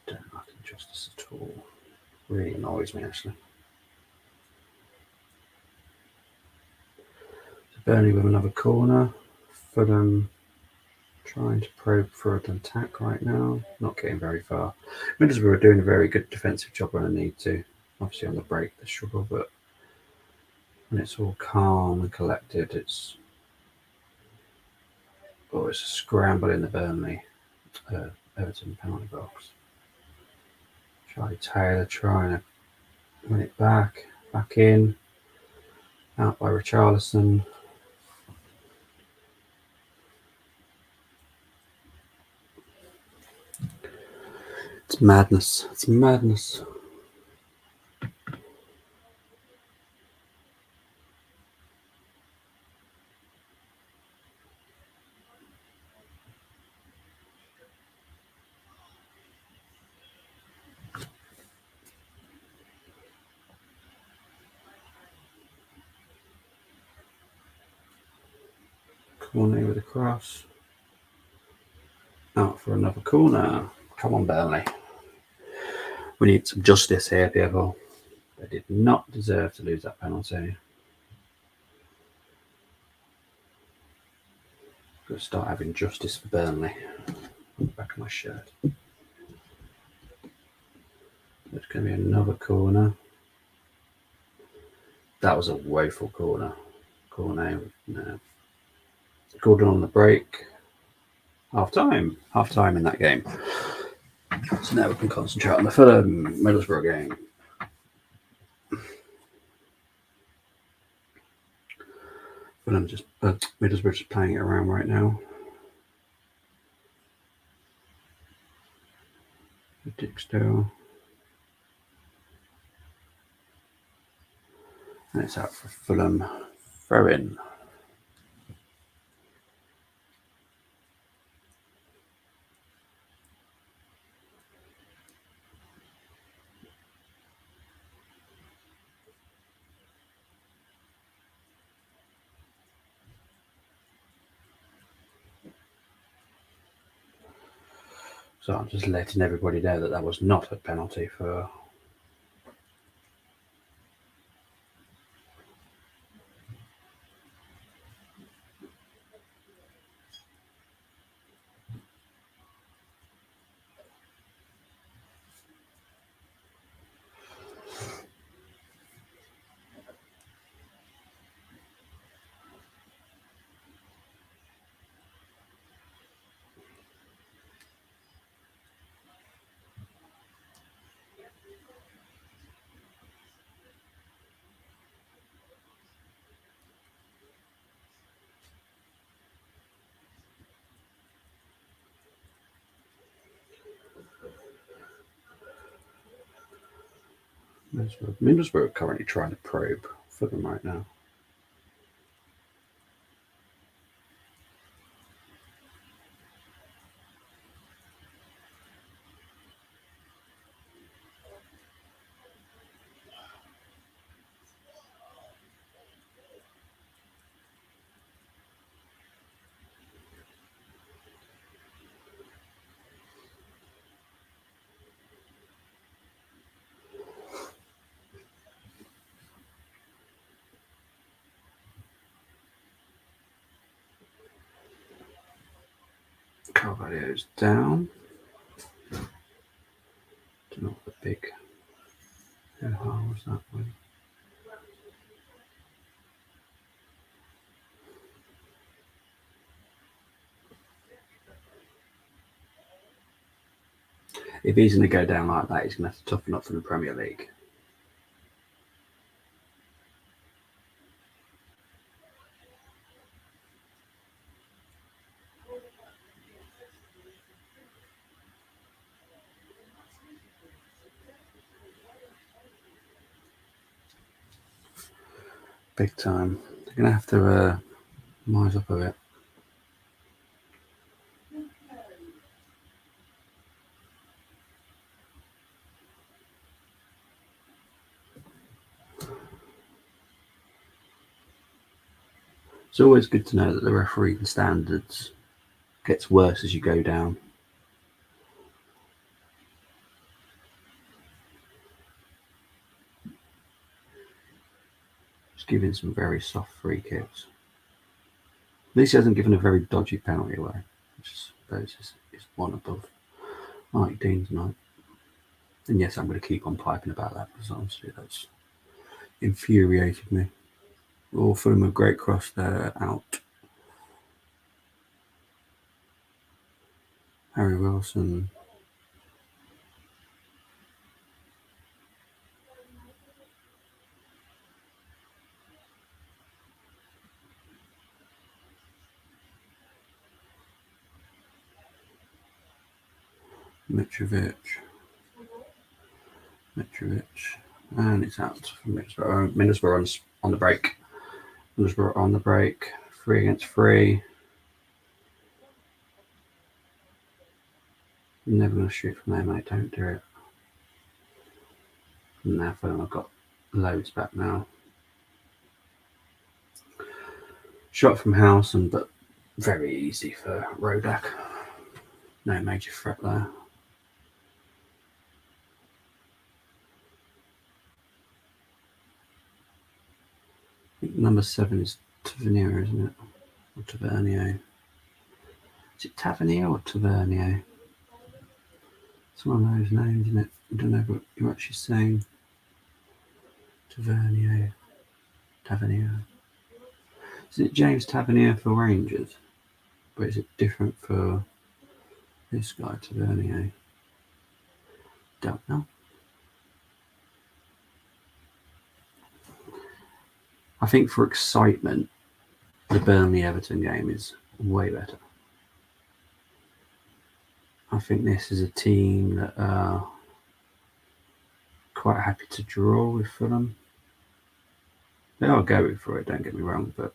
Don't like injustice at all. Really annoys me actually. So Burnley with another corner. Fulham trying to probe for an attack right now. Not getting very far. Middlesbrough are doing a very good defensive job when they need to. Obviously on the break they struggle, but when it's all calm and collected, it's a scramble in the Burnley Everton penalty box. Charlie Taylor trying to win it back in, out by Richarlison. It's madness. It's madness. Corner with a cross. Out for another corner. Come on, Burnley. We need some justice here, people. They did not deserve to lose that penalty. I'm going to start having justice for Burnley. On the back of my shirt. There's going to be another corner. That was a woeful corner. Corner. No. Gordon on the break. Half time in that game. So now we can concentrate on the Fulham Middlesbrough game. Fulham Middlesbrough just playing it around right now. Dickstone. And it's out for Fulham. Throw in. So I'm just letting everybody know that was not a penalty for. Middlesbrough are currently trying to probe Fulham right now. Carvalho's down. Don't know what the big hoo-ha was that one. If he's going to go down like that, he's going to have to toughen up for the Premier League. Big time. They're going to have to rise up a bit. It's always good to know that the refereeing standards gets worse as you go down. Just giving some very soft free kicks. At least he hasn't given a very dodgy penalty away, which I suppose is one above Mike Dean tonight. And yes, I'm going to keep on piping about that because honestly that's infuriated me. Oh, Fulham a great cross there, out. Harry Wilson. Mitrovic. And it's out from Middlesbrough. Middlesbrough on the break. Middlesbrough on the break. 3 against 3. You're never going to shoot from there, mate. Don't do it. And now Fulham have got loads back now. Shot from Howson, but very easy for Rodak. No major threat there. I think number 7 is Tavernier, isn't it? Or Tavernier. Is it Tavernier or Tavernier? It's one of those names, isn't it? I don't know what you're actually saying. Tavernier. Is it James Tavernier for Rangers? But is it different for this guy, Tavernier? Don't know. I think for excitement, the Burnley Everton game is way better. I think this is a team that are quite happy to draw with Fulham. They are going for it, don't get me wrong, but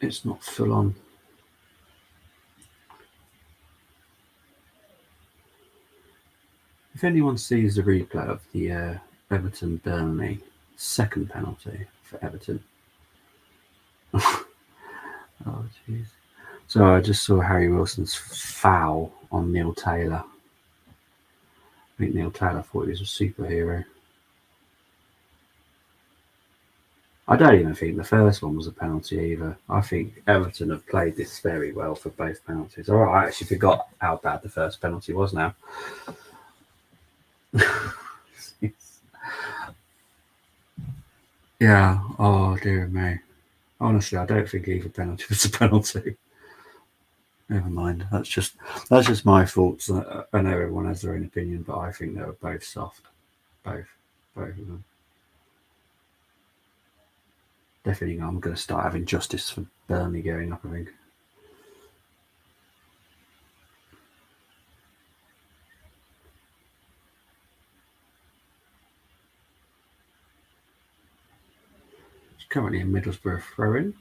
it's not full on. If anyone sees the replay of the Everton Burnley second penalty for Everton. Oh, jeez. So I just saw Harry Wilson's foul on Neil Taylor. I think Neil Taylor thought he was a superhero. I don't even think the first one was a penalty either. I think Everton have played this very well for both penalties. Oh, I actually forgot how bad the first penalty was now. Yeah, oh dear me. Honestly, I don't think either penalty was a penalty. Never mind. That's just my thoughts. I know everyone has their own opinion, but I think they were both soft. Both of them. Definitely, I'm going to start having justice for Burnley going up, I think. It's currently a Middlesbrough throw-in.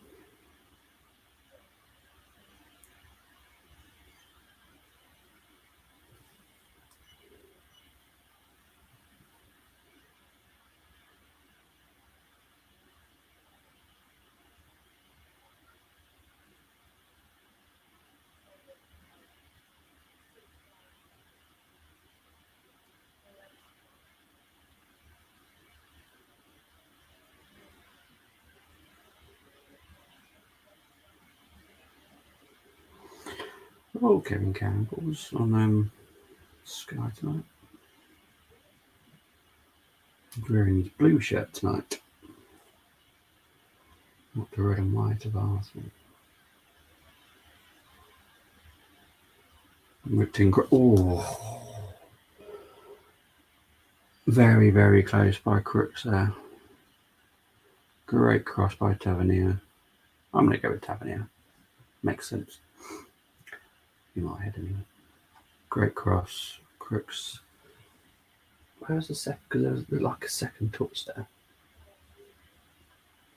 Oh, Kevin Campbell's on Sky tonight. Wearing his blue shirt tonight. Not the red and white of Arsenal. Oh, very, very close by Crooks there. Great cross by Tavernier. I'm going to go with Tavernier. Makes sense. In my head anyway. Great cross. Crooks. Where's the second? Because there's like a second touch there.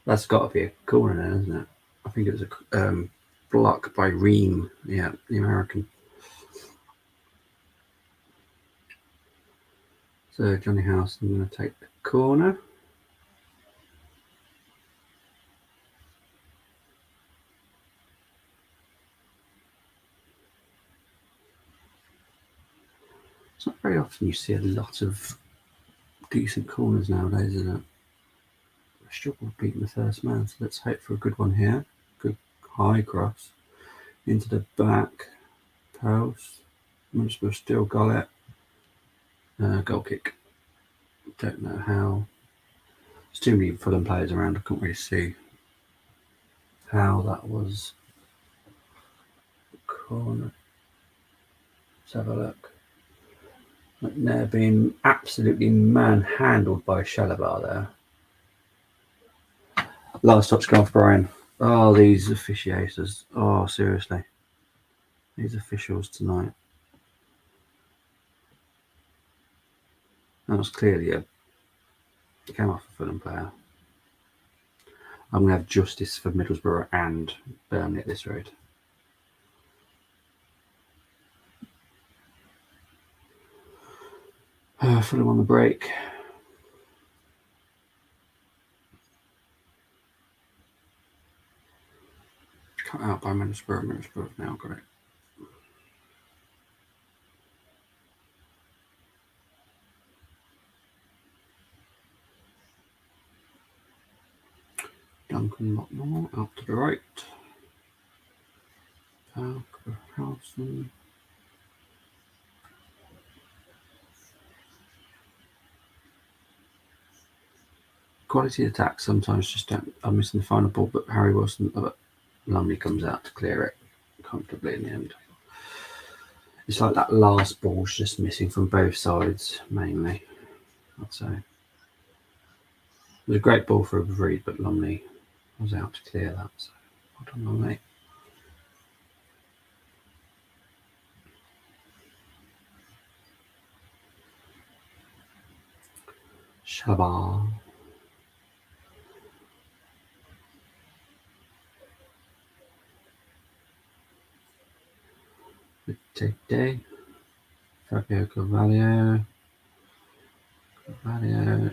That's got to be a corner then, isn't it? I think it was a block by Ream. Yeah, the American. So Johnny House is going to take the corner. It's not very often you see a lot of decent corners nowadays, is it? I struggle beating the first man, so let's hope for a good one here. Good high cross into the back post. Middlesbrough still got it. Goal kick. Don't know how. There's too many Fulham players around. I couldn't really see how that was. Corner. Let's have a look. McNair being absolutely manhandled by Shalabar there. Last touch gone for Brian. Oh, these officiators. Oh, seriously. These officials tonight. That was clearly it came off a Fulham player. I'm going to have justice for Middlesbrough and Burnley at this rate. Fulham on the break. Cut out by Middlesbrough. Middlesbrough have now got it. Duncan Lockmore out to the right. Howson. Quality attack sometimes just don't. I'm missing the final ball, but Harry Wilson, Lumley comes out to clear it comfortably in the end. It's like that last ball's just missing from both sides, mainly, I'd say. It was a great ball for a read, but Lumley was out to clear that. So, well done, Lumley. Shabar. Day. Fabio Carvalho. Carvalho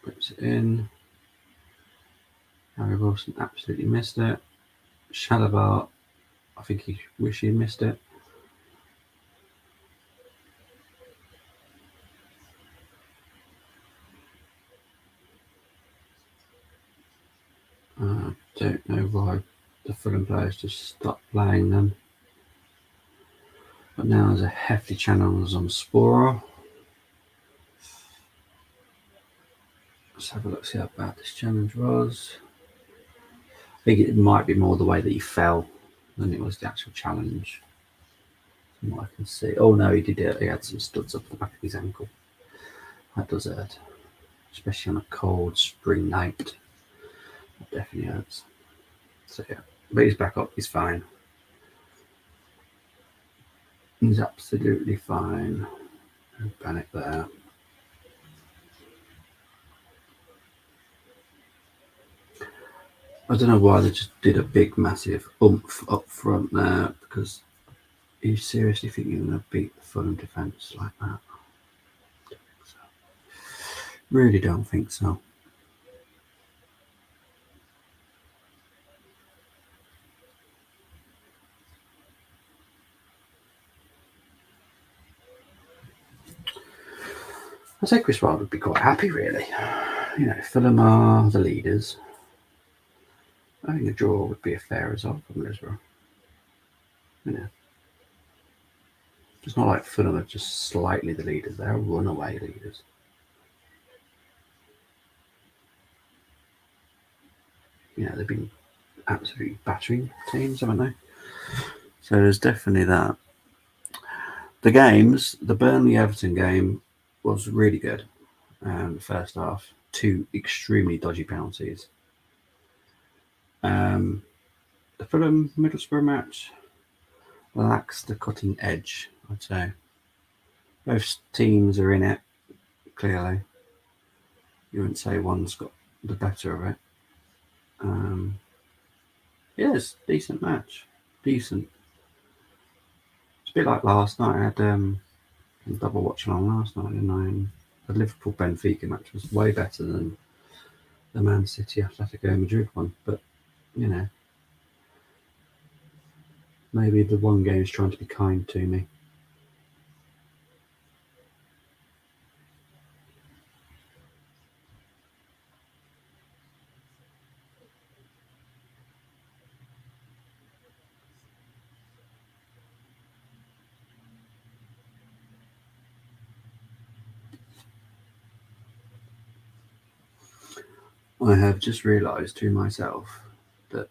puts it in. Harry Wilson absolutely missed it. Shalabar, I think he wished he missed it. Don't know why the Fulham players just stopped playing them. But now there's a hefty challenge on Spora. Let's have a look, see how bad this challenge was. I think it might be more the way that he fell than it was the actual challenge. From what I can see. Oh no, he did it. He had some studs up the back of his ankle. That does hurt. Especially on a cold spring night. That definitely hurts. So yeah. But he's back up, he's fine. He's absolutely fine. No panic there. I don't know why they just did a big, massive oomph up front there, because you seriously think you're going to beat the Fulham defence like that? Really don't think so. I say Chris Wilde would be quite happy, really. You know, Fulham are the leaders. I think a draw would be a fair result for Middlesbrough. You know, it's not like Fulham are just slightly the leaders; they're runaway leaders. You know, they've been absolutely battering teams, haven't they? So there's definitely that. The games, the Burnley Everton game was really good. The first half, 2 extremely dodgy penalties. The Fulham Middlesbrough match lacks the cutting edge, I'd say. Both teams are in it, clearly. You wouldn't say one's got the better of it. Yes, decent match. Decent. It's a bit like last night. I had double watch along last night, didn't I? And the Liverpool Benfica match was way better than the Man City Atletico Madrid one. But, you know, maybe the one game is trying to be kind to me. I have just realised to myself that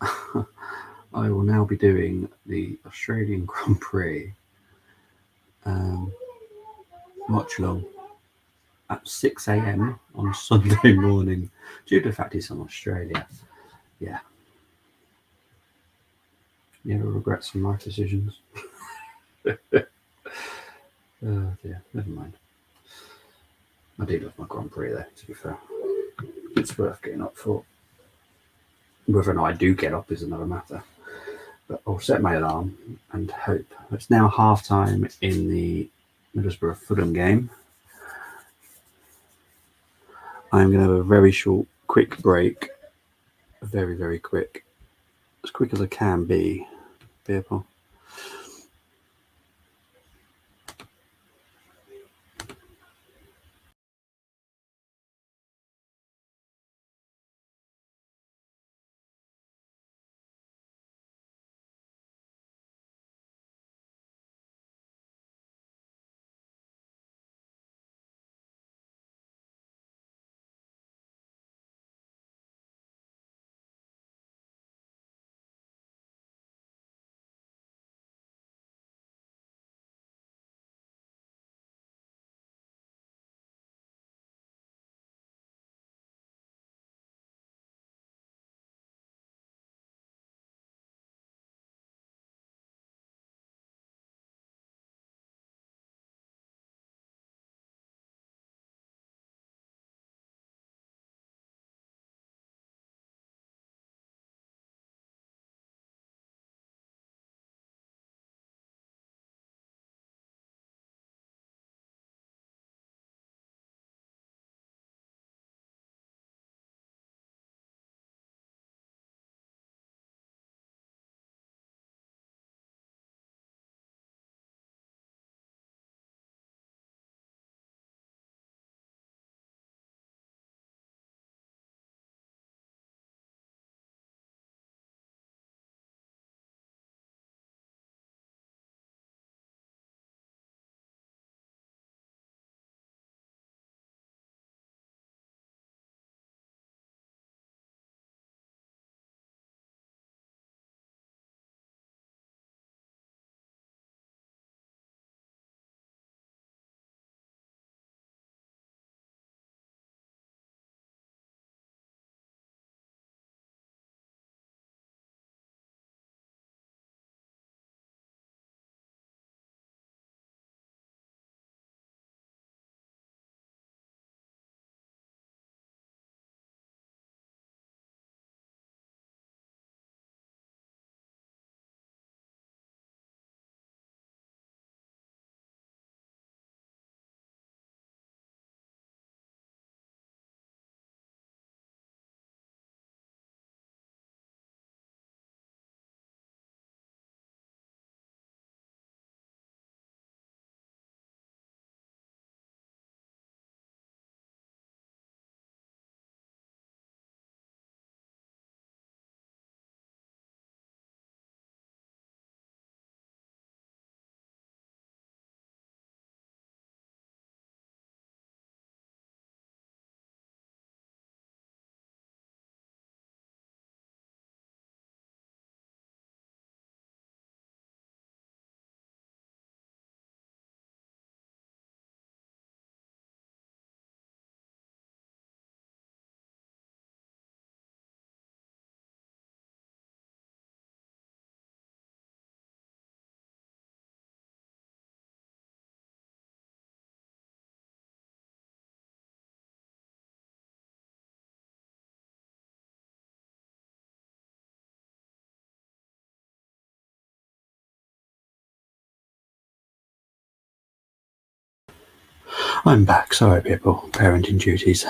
I will now be doing the Australian Grand Prix watch along at 6 a.m. on Sunday morning due to the fact it's in Australia. Yeah. You ever regret some life decisions? Oh dear, never mind. I do love my Grand Prix though, to be fair. It's worth getting up for. Whether or not I do get up is another matter. But I'll set my alarm and hope. It's now half time in the Middlesbrough Fulham game. I'm going to have a very short, quick break. Very, very quick. As quick as I can be. Beer pong. I'm back. Sorry, people. Parenting duties.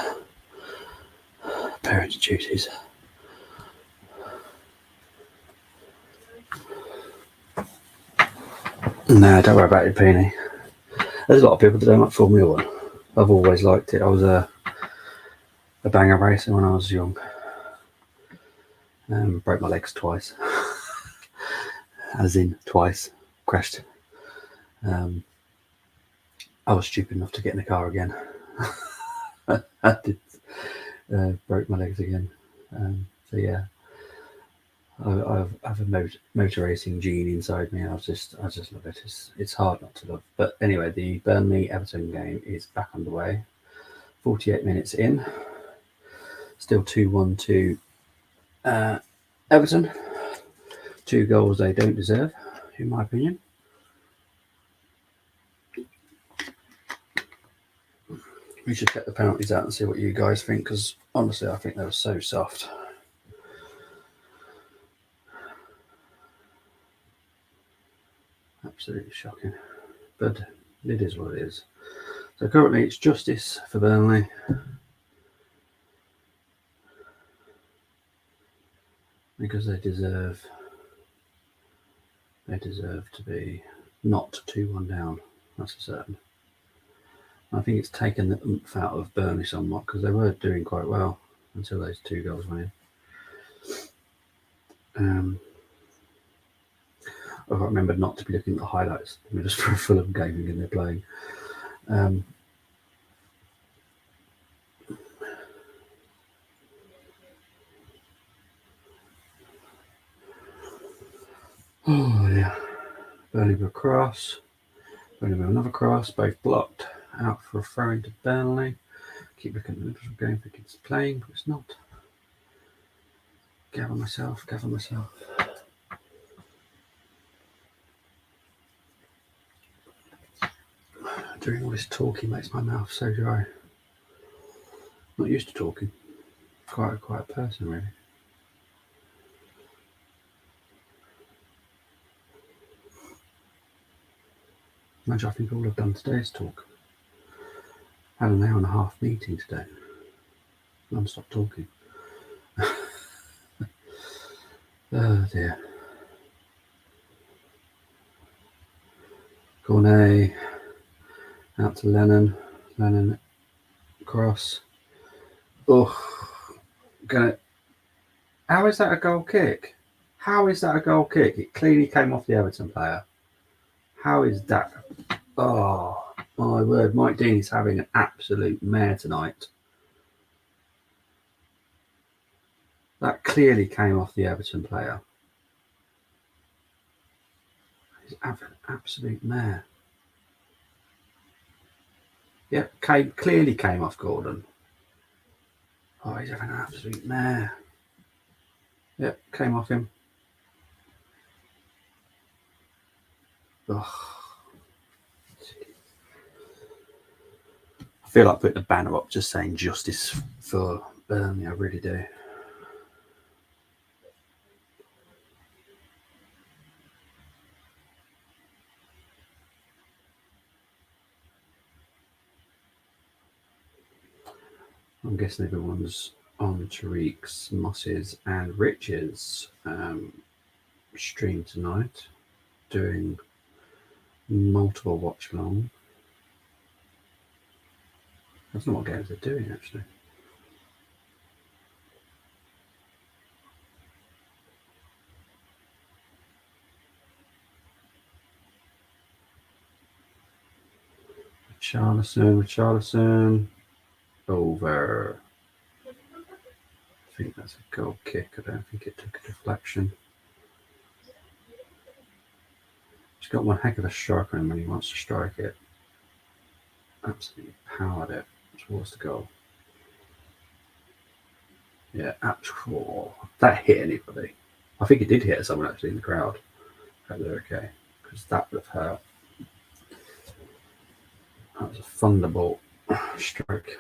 Parenting duties. No, don't worry about it, Peony. There's a lot of people that don't like Formula One. I've always liked it. I was a banger racer when I was young. Broke my legs twice. As in, twice. Crashed. I was stupid enough to get in the car again. I did. Broke my legs again. So yeah, I have a motor racing gene inside me. I just love it. It's hard not to love. But anyway, the Burnley Everton game is back underway. 48 minutes in. Still 2-1 to Everton. 2 goals they don't deserve, in my opinion. We should check the penalties out and see what you guys think, because honestly, I think they were so soft. Absolutely shocking. But it is what it is. So currently it's justice for Burnley. Because they deserve to be not 2-1 down. That's for certain. I think it's taken the oomph out of Burnley somewhat, because they were doing quite well until those 2 goals went in. I remembered not to be looking at the highlights. Just for a Fulham game again they're playing. Oh yeah. Burnley with a cross. Burnley with another cross. Both blocked. Out for a throw into Burnley. Keep looking at the Middlesbrough game, think it's playing, but it's not. Gather myself. Doing all this talking makes my mouth so dry. Not used to talking. Quite a quiet person, really. Imagine I think all I've done today is talk. Had an hour and a half meeting today. Non-stop talking. Oh dear. Cornet. Out to Lennon. Lennon cross. Oh, how is that a goal kick? How is that a goal kick? It clearly came off the Everton player. How is that? Oh, my word. Mike Dean is having an absolute mare tonight. That clearly came off the Everton player. He's having an absolute mare. Yep, clearly came off Gordon. Oh, he's having an absolute mare. Yep, came off him. Oh. I feel like putting a banner up just saying justice for Burnley. I really do. I'm guessing everyone's on Tariq's, Moss's, and Rich's stream tonight, doing multiple watch along. That's not what games they're doing, actually. Richarlison, over. I think that's a goal kick. I don't think it took a deflection. He's got one heck of a strike on him when he wants to strike it. Absolutely powered it towards the goal. Yeah, that hit anybody. I think it did hit someone actually in the crowd. Hope they're okay, because that would have hurt. That was a thunderbolt strike.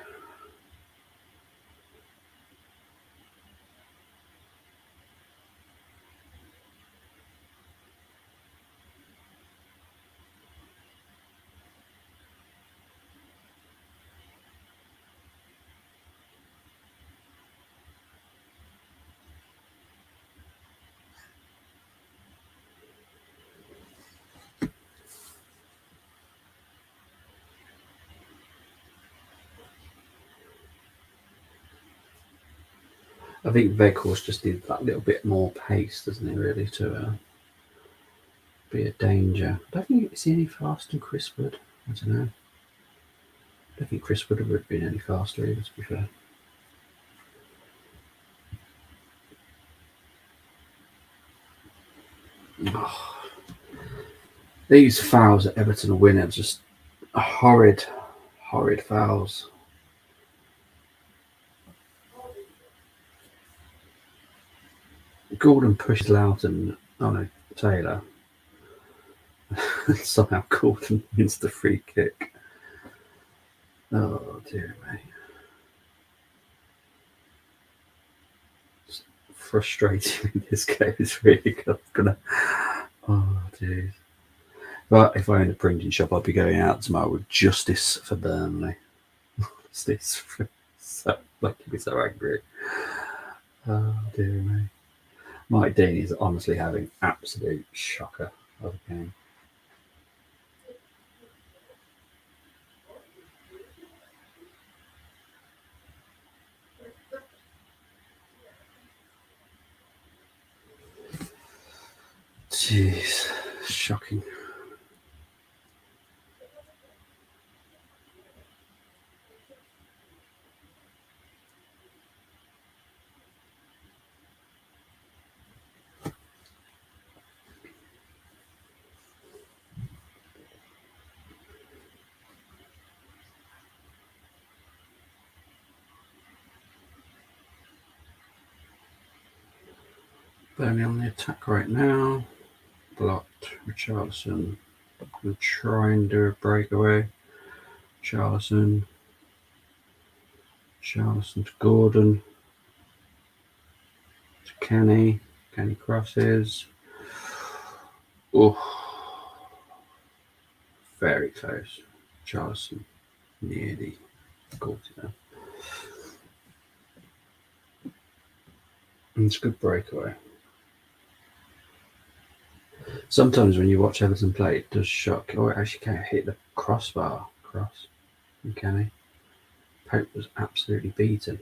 I think Veghorst just needs that little bit more pace, doesn't he, really, to be a danger. I don't think is he any faster than Chris Wood. I don't know. I don't think Chris Wood would have been any faster either, to be fair. Oh, these fouls at Everton win are just horrid, horrid fouls. Gordon pushes Loughton. Oh no, Taylor. Somehow Gordon wins the free kick. Oh dear me. It's frustrating. This game is really gonna. Oh jeez. But if I owned a printing shop, I'd be going out tomorrow with justice for Burnley. Justice. So making me so angry. Oh dear me. Mike Dean is honestly having absolute shocker of a game. Jeez, shocking. Burnley on the attack right now. Blocked. Richarlison will try and do a breakaway. Richarlison to Gordon. To Kenny. Kenny crosses. Oh, very close. Richarlison nearly caught it there. And it's a good breakaway. Sometimes when you watch Everton play, it does shock. Oh, it actually can't hit the crossbar. Cross. And Kenny. Pope was absolutely beaten.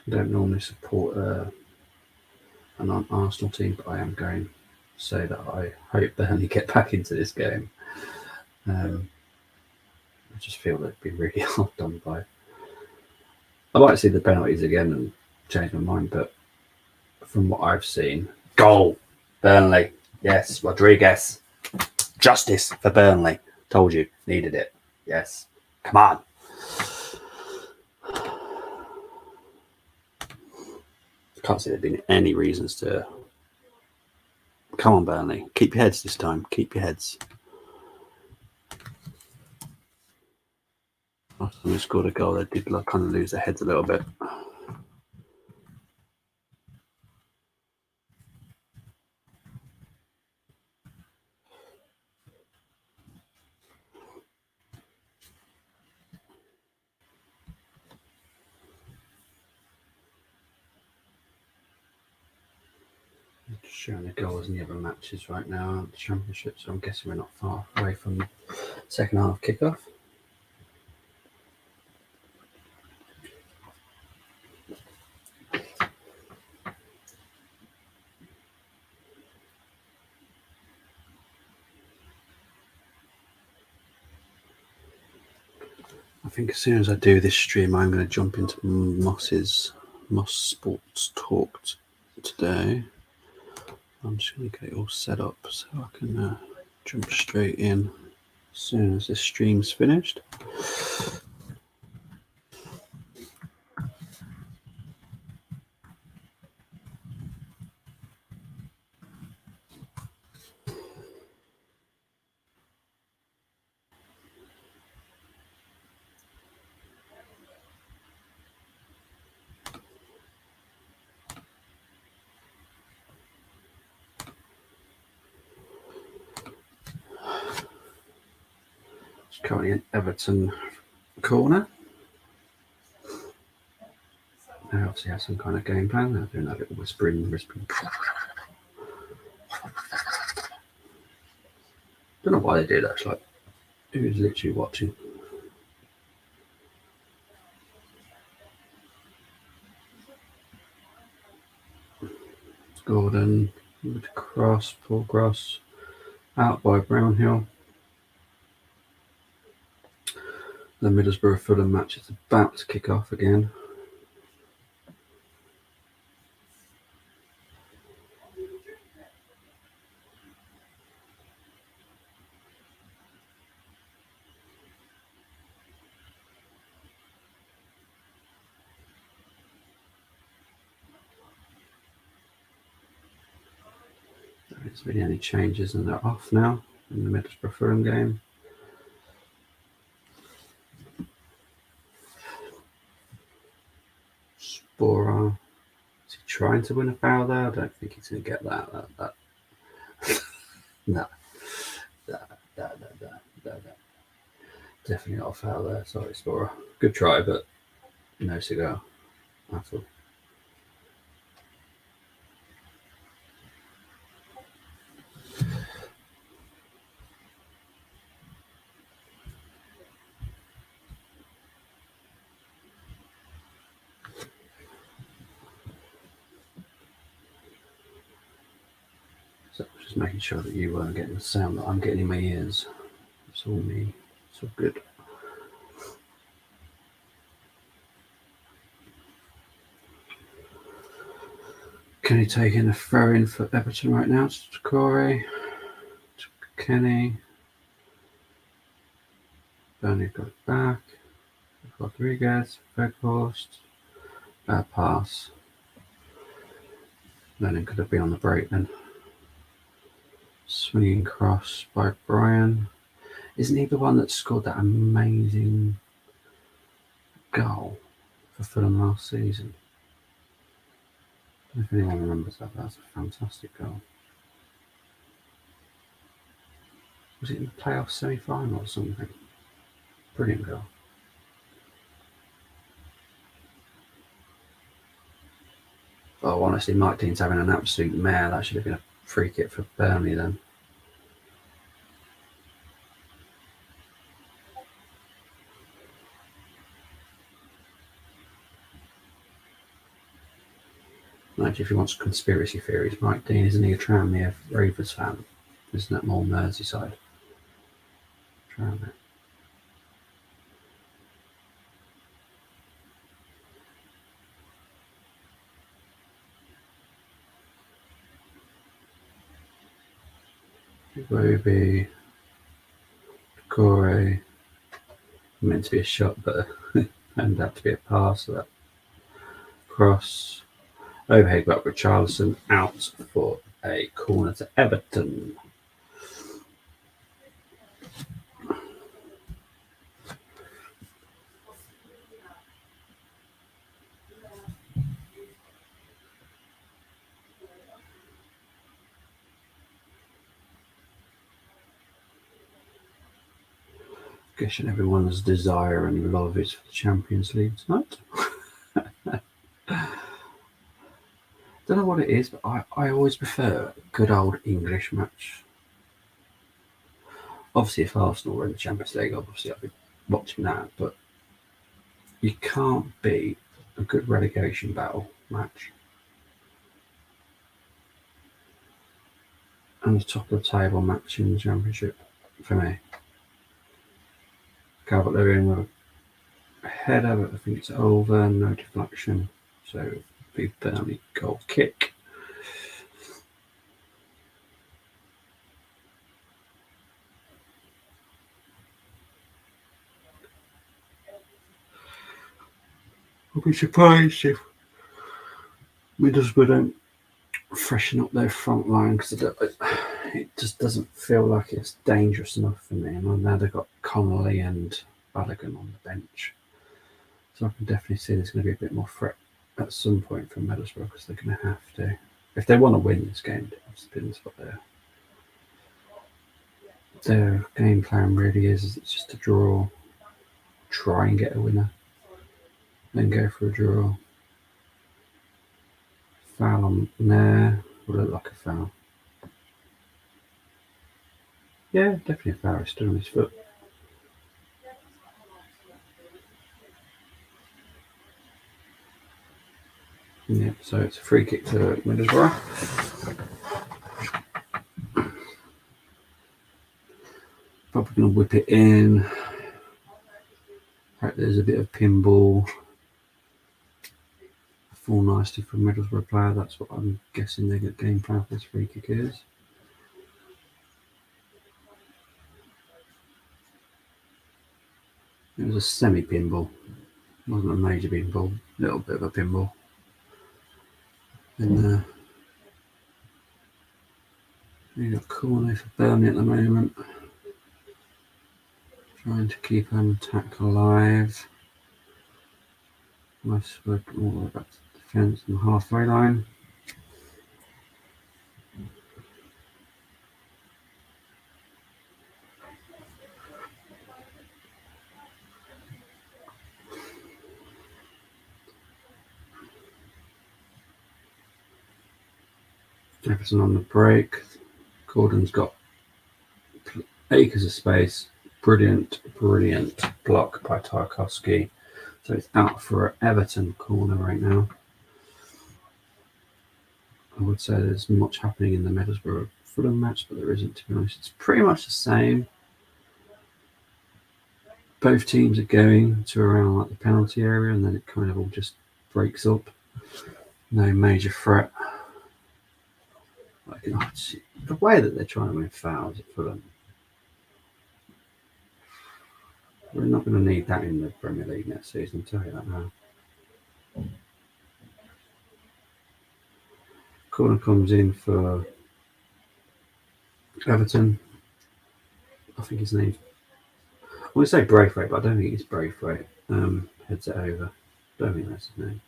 I don't normally support an Arsenal team, but I am going to say that I hope Burnley get back into this game. I just feel they've been really hard done by. I might see the penalties again and change my mind, but from what I've seen, goal Burnley. Yes, Rodriguez. Justice for Burnley. Told you, needed it. Yes, come on. Can't see there being any reasons to. Come on, Burnley. Keep your heads this time. Keep your heads. Last time they scored a goal, they did kind of lose their heads a little bit. Showing the goals in the other matches right now at the Championship, so I'm guessing we're not far away from the second half kickoff. I think as soon as I do this stream, I'm going to jump into Moss Sports Talk today. I'm just going to get it all set up so I can jump straight in as soon as this stream's finished. It's currently an Everton corner. They obviously have some kind of game plan. They're doing that little whispering. Don't know why they do that. It's like, who's literally watching? Gordon with the cross, Paul Cross, out by Brownhill. The Middlesbrough Fulham match is about to kick off again. There isn't really any changes, and they're off now in the Middlesbrough Fulham game. Spora, is he trying to win a foul there? I don't think he's going to get that. No. Definitely not a foul there. Sorry, Spora. Good try, but no cigar at all. So just making sure that you weren't getting the sound that I'm getting in my ears. It's all me. It's all good. Can he take in a throw in for Everton right now? To Corey, to Kenny. Burnley got it back. Rodriguez, Veghorst. Bad pass. Lennon could have been on the break then. Swinging cross by Brian. Isn't he the one that scored that amazing goal for Fulham last season? I don't know if anyone remembers that. That's a fantastic goal. Was it in the playoff semi-final or something? Brilliant goal. Oh, honestly, Mike Dean's having an absolute mare. That should have been a free kick for Burnley then. Like, if he wants conspiracy theories, Mike Dean, isn't he a Tranmere Rovers fan? Isn't that more Merseyside? Tranmere. Ruby, Corey, meant to be a shot, but turned out to be a pass. So that cross, overhead back with Richarlison out for a corner to Everton. Guessing everyone's desire and love is for the Champions League tonight. Don't know what it is, but I always prefer a good old English match. Obviously, if Arsenal were in the Champions League, obviously I'd be watching that, but you can't beat a good relegation battle match. And the top of the table match in the Championship for me. Calvert-Lewin with a header, but I think it's over, no deflection. So, big Burnley goal kick. I'll be surprised if Middlesbrough don't freshen up their front line, because it just doesn't feel like it's dangerous enough for me. And now they've got Connolly and Balogun on the bench. So I can definitely see there's going to be a bit more threat at some point from Middlesbrough, because they're going to have to. If they want to win this game, it depends what they're their game plan really is it's just to draw, try and get a winner, then go for a draw. Foul on there, would look like a foul. Yeah, definitely a foul. He's still on his foot. Yeah, so it's a free kick to Middlesbrough. Probably going to whip it in. Right, there's a bit of pinball. Fall nicely from Middlesbrough player. That's what I'm guessing their game plan for this free kick is. It was a semi-pinball. It wasn't a major pinball. A little bit of a pinball. And we've got corner for Burnley at the moment. Trying to keep an attack alive. Nice work all the way back to the defence and the halfway line. Everton on the break. Gordon's got acres of space. Brilliant block by Tarkowski. So it's out for an Everton corner right now. I would say there's much happening in the Middlesbrough Fulham match, but there isn't, to be honest. It's pretty much the same. Both teams are going to around like the penalty area, and then it kind of all just breaks up. No major threat. Like, the way that they're trying to win fouls at Fulham, we're not going to need that in the Premier League next season, I'll tell you that now. Corner comes in for Everton. I think his name's, I want to say Braithwaite, but I don't think it's Braithwaite. Heads it over. Don't think that's his name.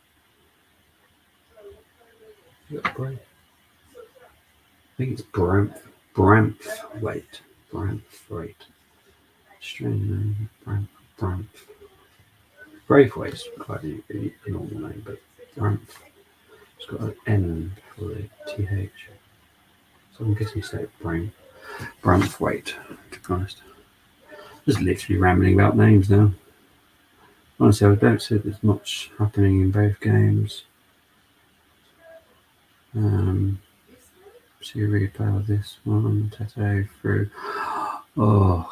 I think it's Braithwaite. Strange name. Braithwaite's quite a normal name, but Bramph. It's got an N for the TH. So I'm guessing you say Braithwaite, to be honest. Just literally rambling about names now. Honestly, I don't see there's much happening in both games. See a replay of this one. Tete through. Oh,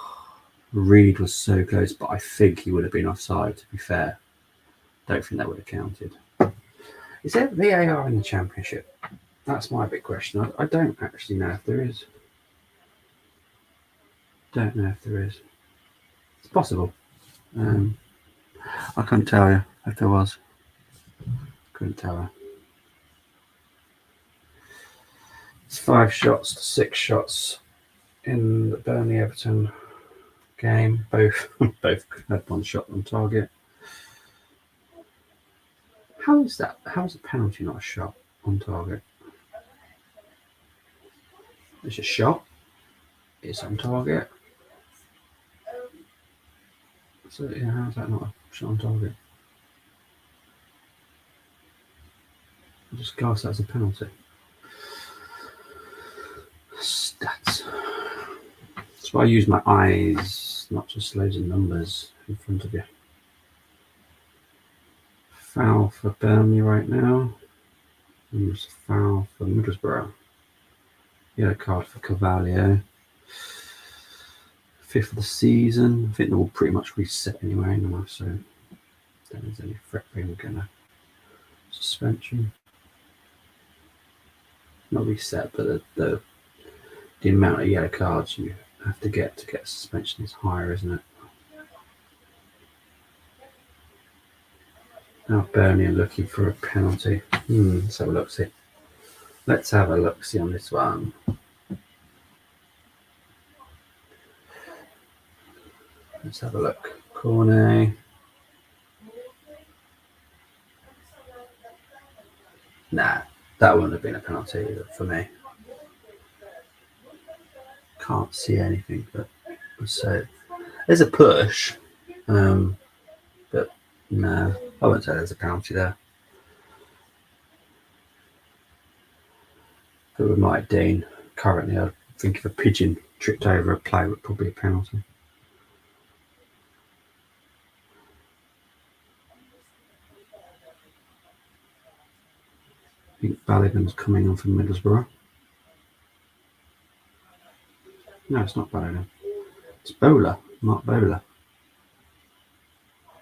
Reed was so close, but I think he would have been offside, to be fair. Don't think that would have counted. Is there VAR in the Championship? That's my big question. I don't actually know if there is. Don't know if there is. It's possible. I couldn't tell you if there was. Couldn't tell you. It's 5 shots to 6 shots in the Burnley Everton game. Both had one shot on target. How is that? How is a penalty not a shot on target? It's a shot. It's on target. So yeah, how is that not a shot on target? I just class that as a penalty. Stats. That's why I use my eyes, not just loads of numbers in front of you. Foul for Burnley right now. And there's a foul for Middlesbrough. Yellow card for Carvalho. 5th of the season. I think they're all pretty much reset anyway now, so I don't think there's any threat for him going to suspension. Not reset, but the amount of yellow cards you have to get suspension is higher, isn't it? Now Burnley are looking for a penalty. Let's have a look-see. Let's have a look-see on this one. Let's have a look. Corner. Nah, that wouldn't have been a penalty for me. Can't see anything, but So there's a push, but no, I wouldn't say there's a penalty there. But with Mike Dean, currently I think if a pigeon tripped over a play would probably be a penalty. I think Balogun's coming on from Middlesbrough. No, it's not Balogun. It's Bowler, Mark Bowler.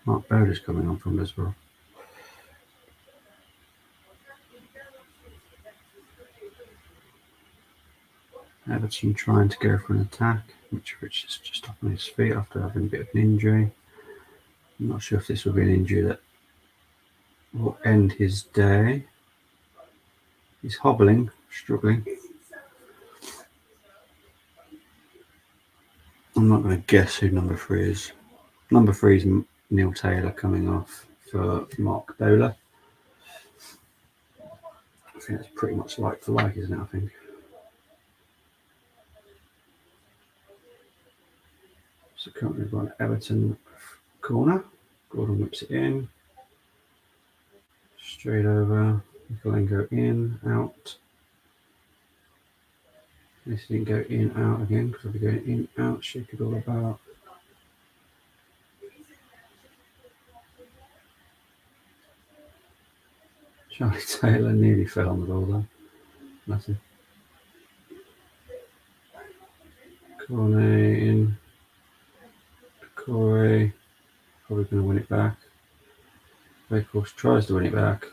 Mark Bowler's coming on from Middlesbrough. Everton trying to go for an attack, which is just up on his feet after having a bit of an injury. I'm not sure if this will be an injury that will end his day. He's hobbling, struggling. I'm not going to guess who number 3 is. Number 3 is Neil Taylor coming off for Mark Bowler. I think that's pretty much like for like, isn't it? I think. So currently we've got an Everton corner. Gordon whips it in. Straight over. Nicolenko in, out. This didn't go in, out again, because I'll be going in, out, shake it all about. Charlie Taylor nearly fell on the ball there. Nothing. Cornet in. Corey probably going to win it back. Wakehorse tries to win it back.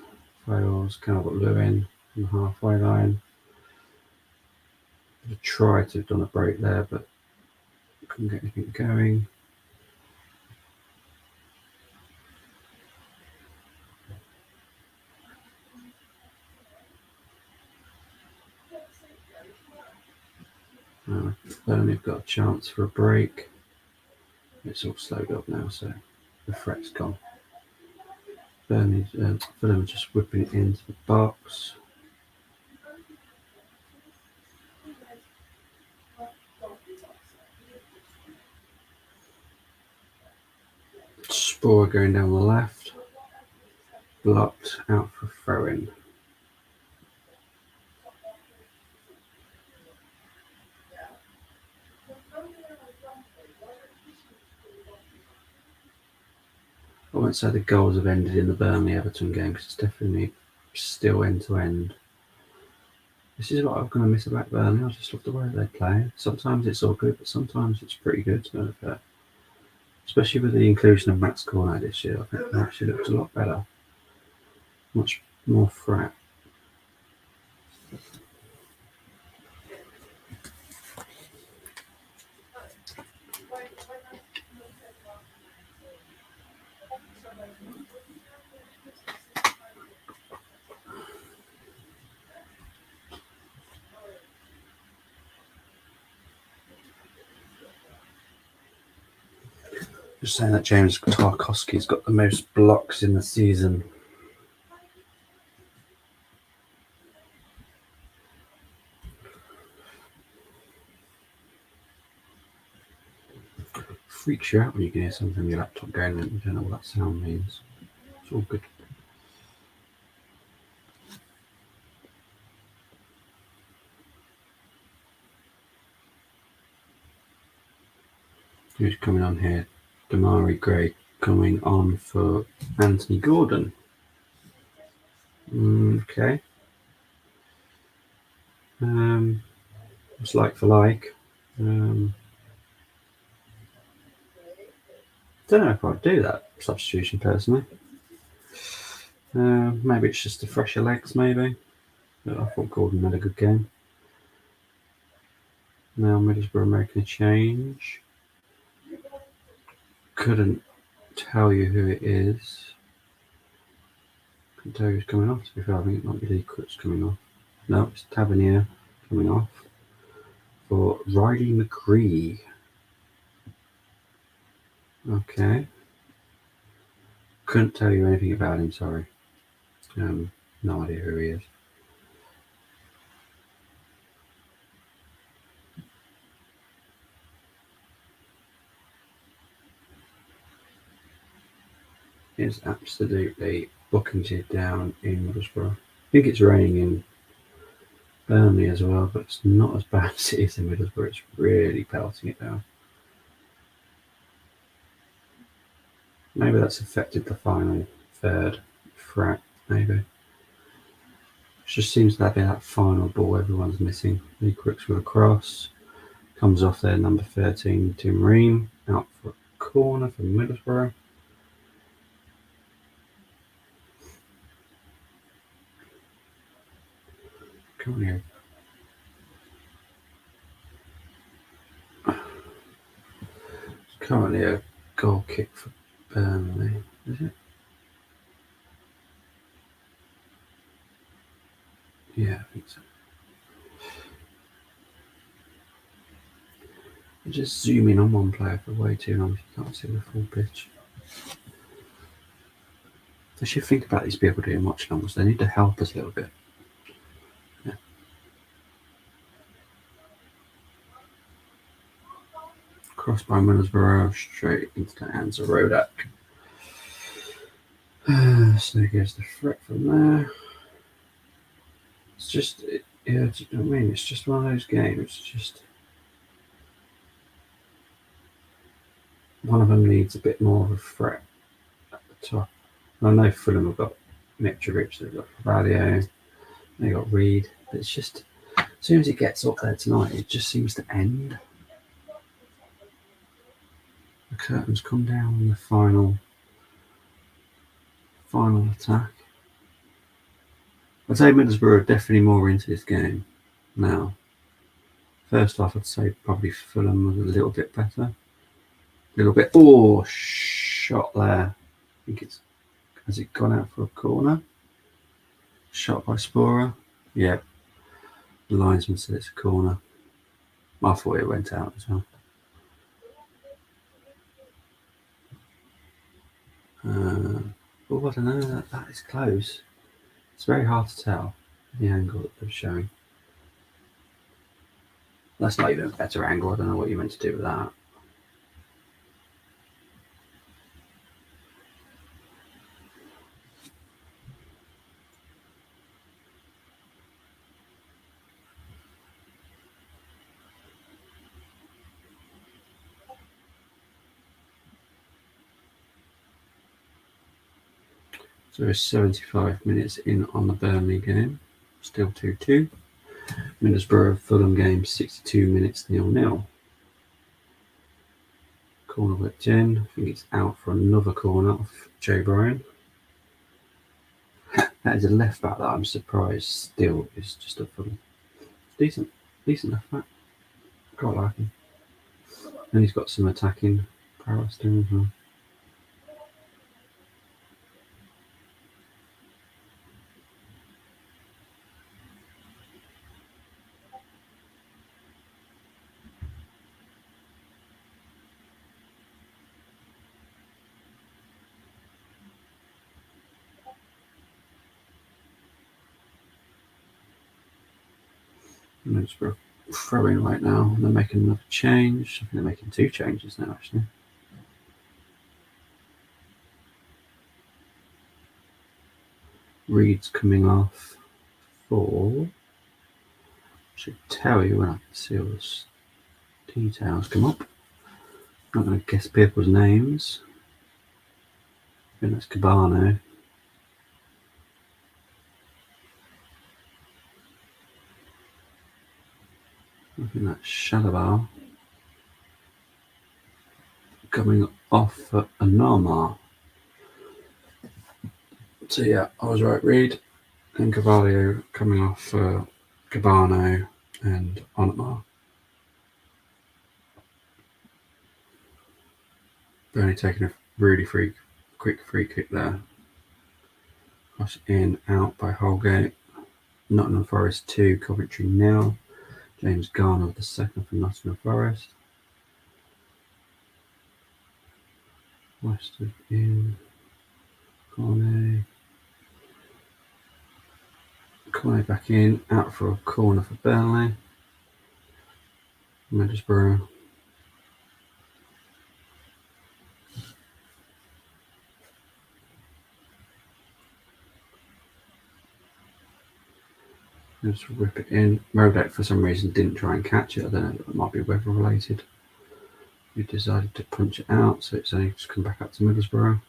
Fails. Calvert Lewin on the halfway line. Tried to have done a break there, but couldn't get anything going. Burnley have got a chance for a break. It's all slowed up now, so the threat's gone. Fulham are just whipping it into the box. Spore going down the left. Blocked out for throw-in. I won't say the goals have ended in the Burnley Everton game because it's definitely still end to end. This is what I'm going to miss about Burnley. I just love the way they play. Sometimes it's all good, but sometimes it's pretty good. Especially with the inclusion of Max Cornet this year, I think it actually looks a lot better. Much more threat. Just saying that James Tarkowski's got the most blocks in the season. Freaks you out when you can hear something on your laptop going and you don't know what that sound means. It's all good. Who's coming on here? Damari Gray coming on for Anthony Gordon. Okay. It's like for like. Don't know if I'd do that substitution personally. Maybe it's just the fresher legs, maybe. But I thought Gordon had a good game. Now Middlesbrough making a change. Couldn't tell you who it is. Couldn't tell you who's coming off, to be fair. I think it might be Lee Crooks coming off. No, it's Tavernier coming off for Riley McGree. Okay. Couldn't tell you anything about him, sorry. No idea who he is. is absolutely bucketed down in Middlesbrough. I think it's raining in Burnley as well, but it's not as bad as it is in Middlesbrough. It's really pelting it down. Maybe that's affected the final third threat, maybe. It just seems to be that final ball everyone's missing. Lee Crooks with a cross. Comes off there, number 13, Tim Ream. Out for a corner for Middlesbrough. Currently a goal kick for Burnley, is it? Yeah, I think so. You just zoom in on one player for way too long, you can't see the full pitch. They should think about these people doing watch longs. They need to help us a little bit. Yeah. Cross by Middlesbrough, straight into the hands of Rodak. So there goes the threat from there. It's just, yeah, do you know what I mean? It's just one of those games. It's just one of them needs a bit more of a threat at the top. I know Fulham have got Mitrovic, they've got Valio, they've got Reed. But it's just, as soon as it gets up there tonight, it just seems to end. The curtains come down on the final attack. I'd say Middlesbrough are definitely more into this game now. First off, I'd say probably Fulham was a little bit better. A little bit. Oh, shot there. I think it's. Has it gone out for a corner? Shot by Sporer. Yeah. The linesman said it's a corner. I thought it went out as well. Oh, I don't know. That is close. It's very hard to tell the angle that they're showing. That's not even a better angle. I don't know what you meant to do with that. So we're 75 minutes in on the Burnley game. Still 2-2. Middlesbrough Fulham game 62 minutes 0-0. Corner whipped in. I think it's out for another corner off Joe Bryan. That is a left back that I'm surprised still is just a Fulham. Decent left back. Quite like him. And he's got some attacking prowess to him as well. Middlesbrough throwing right now. They're making another change. I think they're making two changes now, actually. Reed's coming off for. I should tell you when I can see all the details come up. I'm not going to guess people's names. I think that's Cabano. I think that's Shalabar. Coming off for Anama. So yeah, I was right, Reed and Carvalho coming off for Cabano and Onamar. Burnley taking a really quick free kick there. Cross in, out by Holgate. Nottingham Forest 2, Coventry 0. James Garner with the second for Nottingham Forest. Westwood in. Cornet back in, out for a corner for Burnley. Middlesbrough. Just whip it in. Rodak for some reason didn't try and catch it. I don't know, it might be weather related. He decided to punch it out, so it's only just come back up to Middlesbrough.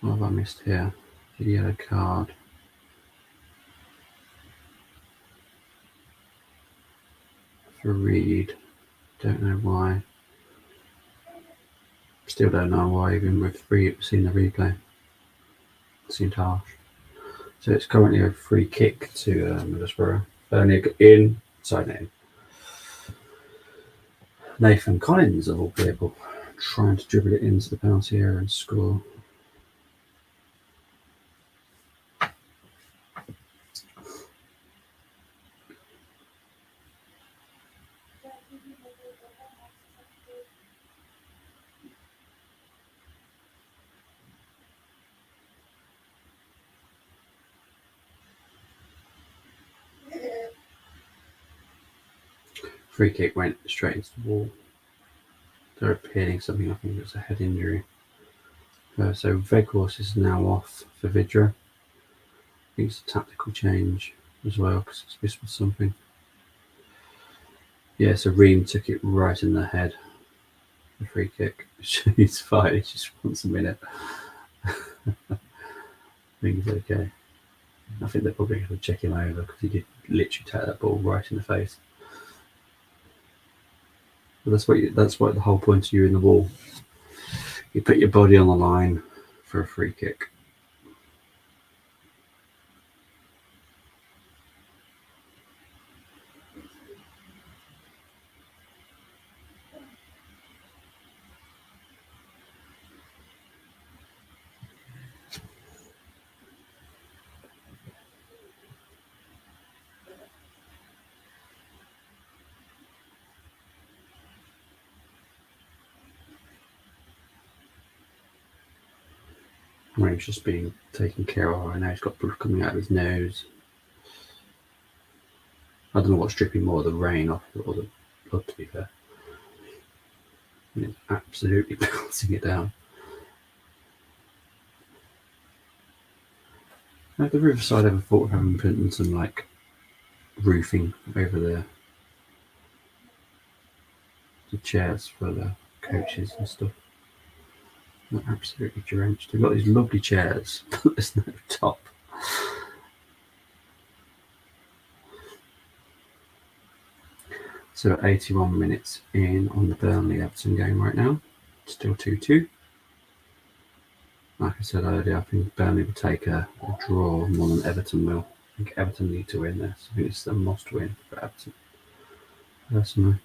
What have I missed here? The yellow card. For Reed. Don't know why. Still don't know why, even with seeing the replay. It seemed harsh. So it's currently a free kick to Middlesbrough. Burnley in, side net in. Nathan Collins, of all people, trying to dribble it into the penalty area and score. Free kick went straight into the wall. They're appealing something, I think it was a head injury. So Veghorst is now off for Vidra. I think it's a tactical change as well, because this was something. Yeah, so Ream took it right in the head. The free kick. He's fine, he just wants a minute. I think he's okay. I think they're probably going to check him over because he did literally take that ball right in the face. But that's what the whole point of you in the wall. You put your body on the line for a free kick. Where he's just being taken care of. I know he's got blood coming out of his nose. I don't know what's dripping more, the rain off or the blood, to be fair. And it's absolutely bouncing it down. Have the Riverside ever thought of having put in some like roofing over the chairs for the coaches and stuff? They're absolutely drenched. They've got these lovely chairs, but there's no top. So 81 minutes in on the Burnley Everton game right now. Still 2-2. Like I said earlier, I think Burnley will take a draw more than Everton will. I think Everton need to win this. I think it's a must win for Everton, personally.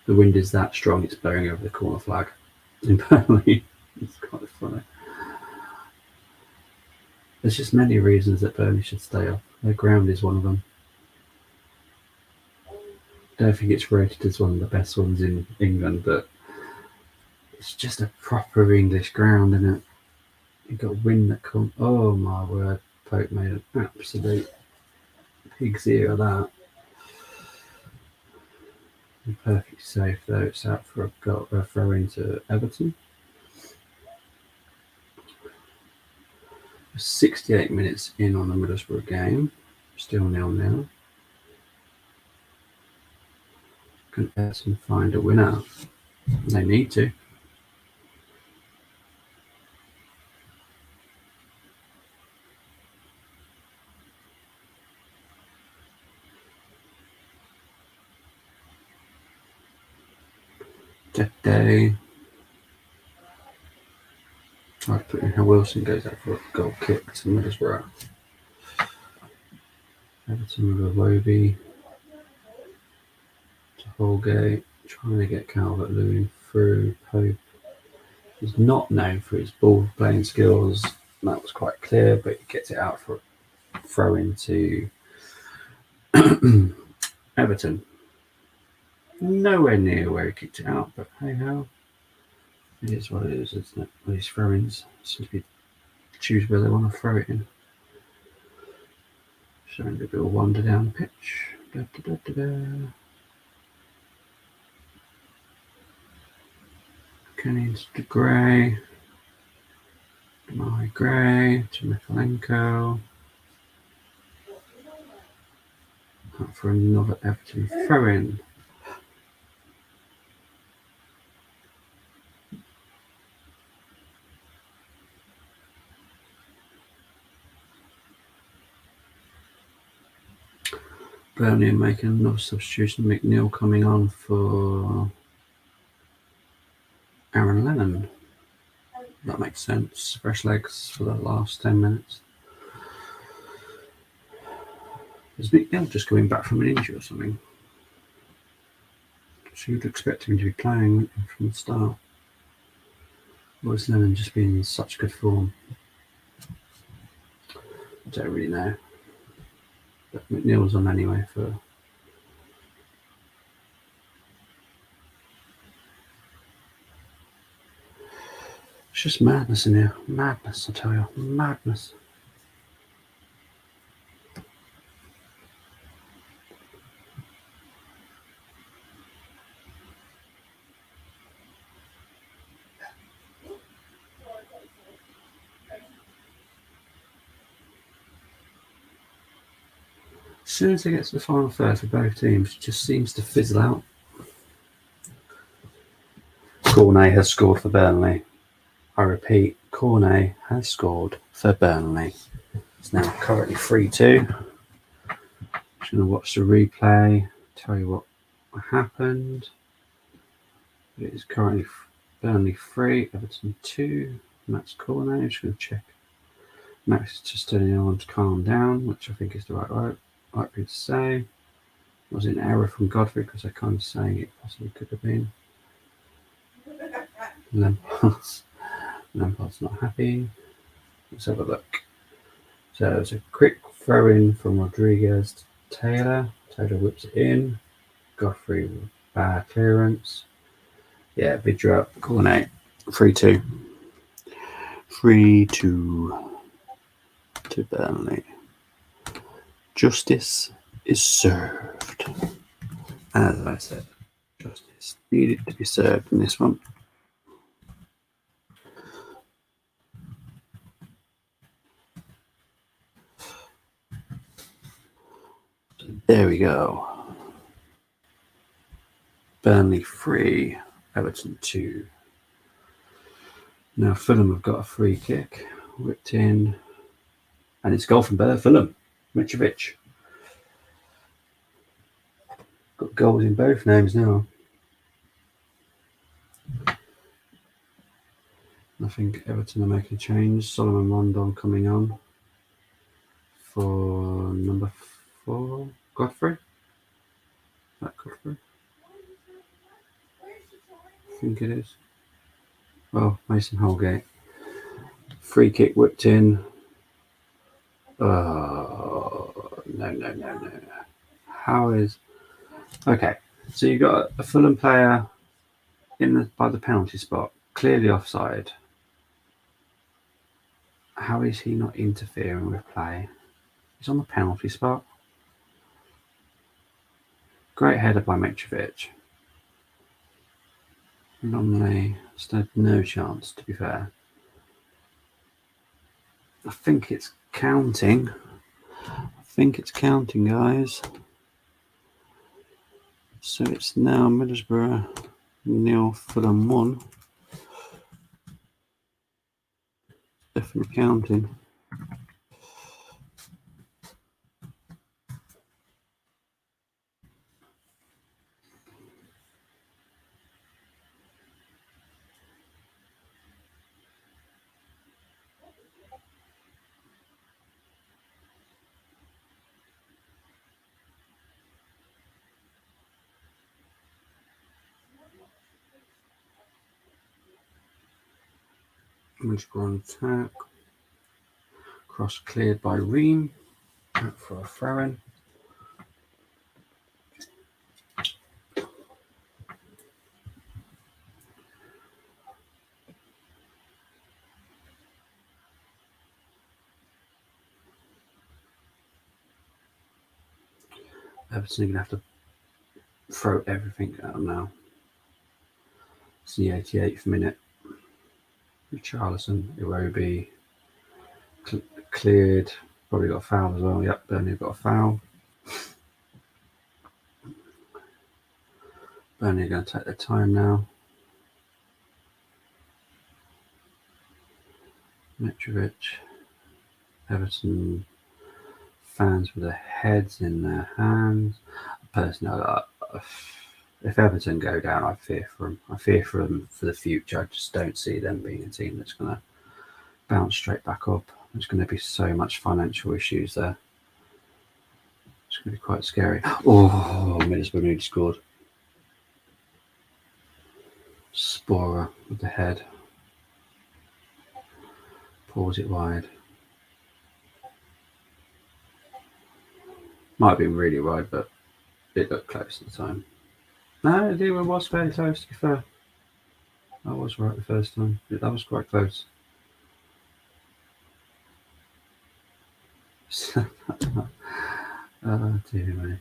The wind is that strong, it's blowing over the corner flag in Burnley. It's kind of funny. There's just many reasons that Burnley should stay up. Their ground is one of them. I don't think it's rated as one of the best ones in England, but it's just a proper English ground, isn't it? You've got wind that comes. Oh my word, Pope made an absolute pig's ear of that. Perfectly safe though. It's out for a throw into Everton. 68 minutes in on the Middlesbrough game. Still 0-0. Can Everton find a winner? They need to. Today, I'd put in how Wilson goes out for a goal kick to Middlesbrough. Everton with a Roby to Holgate, trying to get Calvert-Lewin through. Pope is not known for his ball playing skills. That was quite clear, but he gets it out for a throw into Everton. nowhere near where he kicked it out, but hey ho. It is what it is, isn't it? These throw-ins seem to be choose where they want to throw it in. Showing a bit of wander down the pitch. Da, da, da, da, da. Kenny to Gray. Damari Gray to Mikalenko. Out for another Everton throw-in. Burnley making another substitution. McNeil coming on for Aaron Lennon. That makes sense. Fresh legs for the last 10 minutes. Is McNeil just coming back from an injury or something? So you'd expect him to be playing from the start. Or is Lennon just being in such good form? I don't really know. But McNeil's on anyway for... It's just madness in here. Madness, I tell you. Madness. As soon as it gets to the final third for both teams, it just seems to fizzle out. Cornet has scored for Burnley. I repeat, Cornet has scored for Burnley. It's now currently 3-2. Just going to watch the replay, tell you what happened. It is currently Burnley 3, Everton 2. Max Cornet. I'm just going to check. Max is just telling everyone to calm down, which I think is the right thing to say. It was an error from Godfrey because they're kind of saying it possibly could have been. Lampard's not happy. Let's have a look. So it's a quick throw in from Rodriguez to Taylor. Taylor whips it in. Godfrey with bad clearance. Yeah, Vidra up. Cornet. 3-2. 3-2 to Burnley. Justice is served. As I said, justice needed to be served in this one. So there we go. Burnley 3, Everton 2. Now Fulham have got a free kick, whipped in, and it's goal from Fulham. Mitrovic. Got goals in both names now. I think Everton are making a change. Solomon Rondon coming on for number 4, Godfrey. Is that Godfrey? I think it is. Oh, Mason Holgate. Free kick whipped in. Oh, no. How is... Okay, so you got a Fulham player by the penalty spot, clearly offside. How is he not interfering with play? He's on the penalty spot. Great header by Mitrovic. Longley stood no chance, to be fair. I think it's counting. Guys. So it's now Middlesbrough 0, Fulham 1. Definitely counting. Middlesbrough on attack. Cross cleared by Ream. Out for a throw-in. Everton are going to have to throw everything out now. It's the 88th minute. Richarlison, Iwobi cleared. Probably got a foul as well. Yep, Burnley got a foul. Burnley are going to take their time now. Mitrovic. Everton fans with their heads in their hands. Personally, if Everton go down, I fear for them. I fear for them for the future. I just don't see them being a team that's going to bounce straight back up. There's going to be so much financial issues there. It's going to be quite scary. Oh, Middlesbrough nearly scored. Sporer with the head. Pulls it wide. Might have been really wide, but it looked close at the time. No, it was fairly close, to be fair. I was right the first time. That was quite close. Oh, dear me.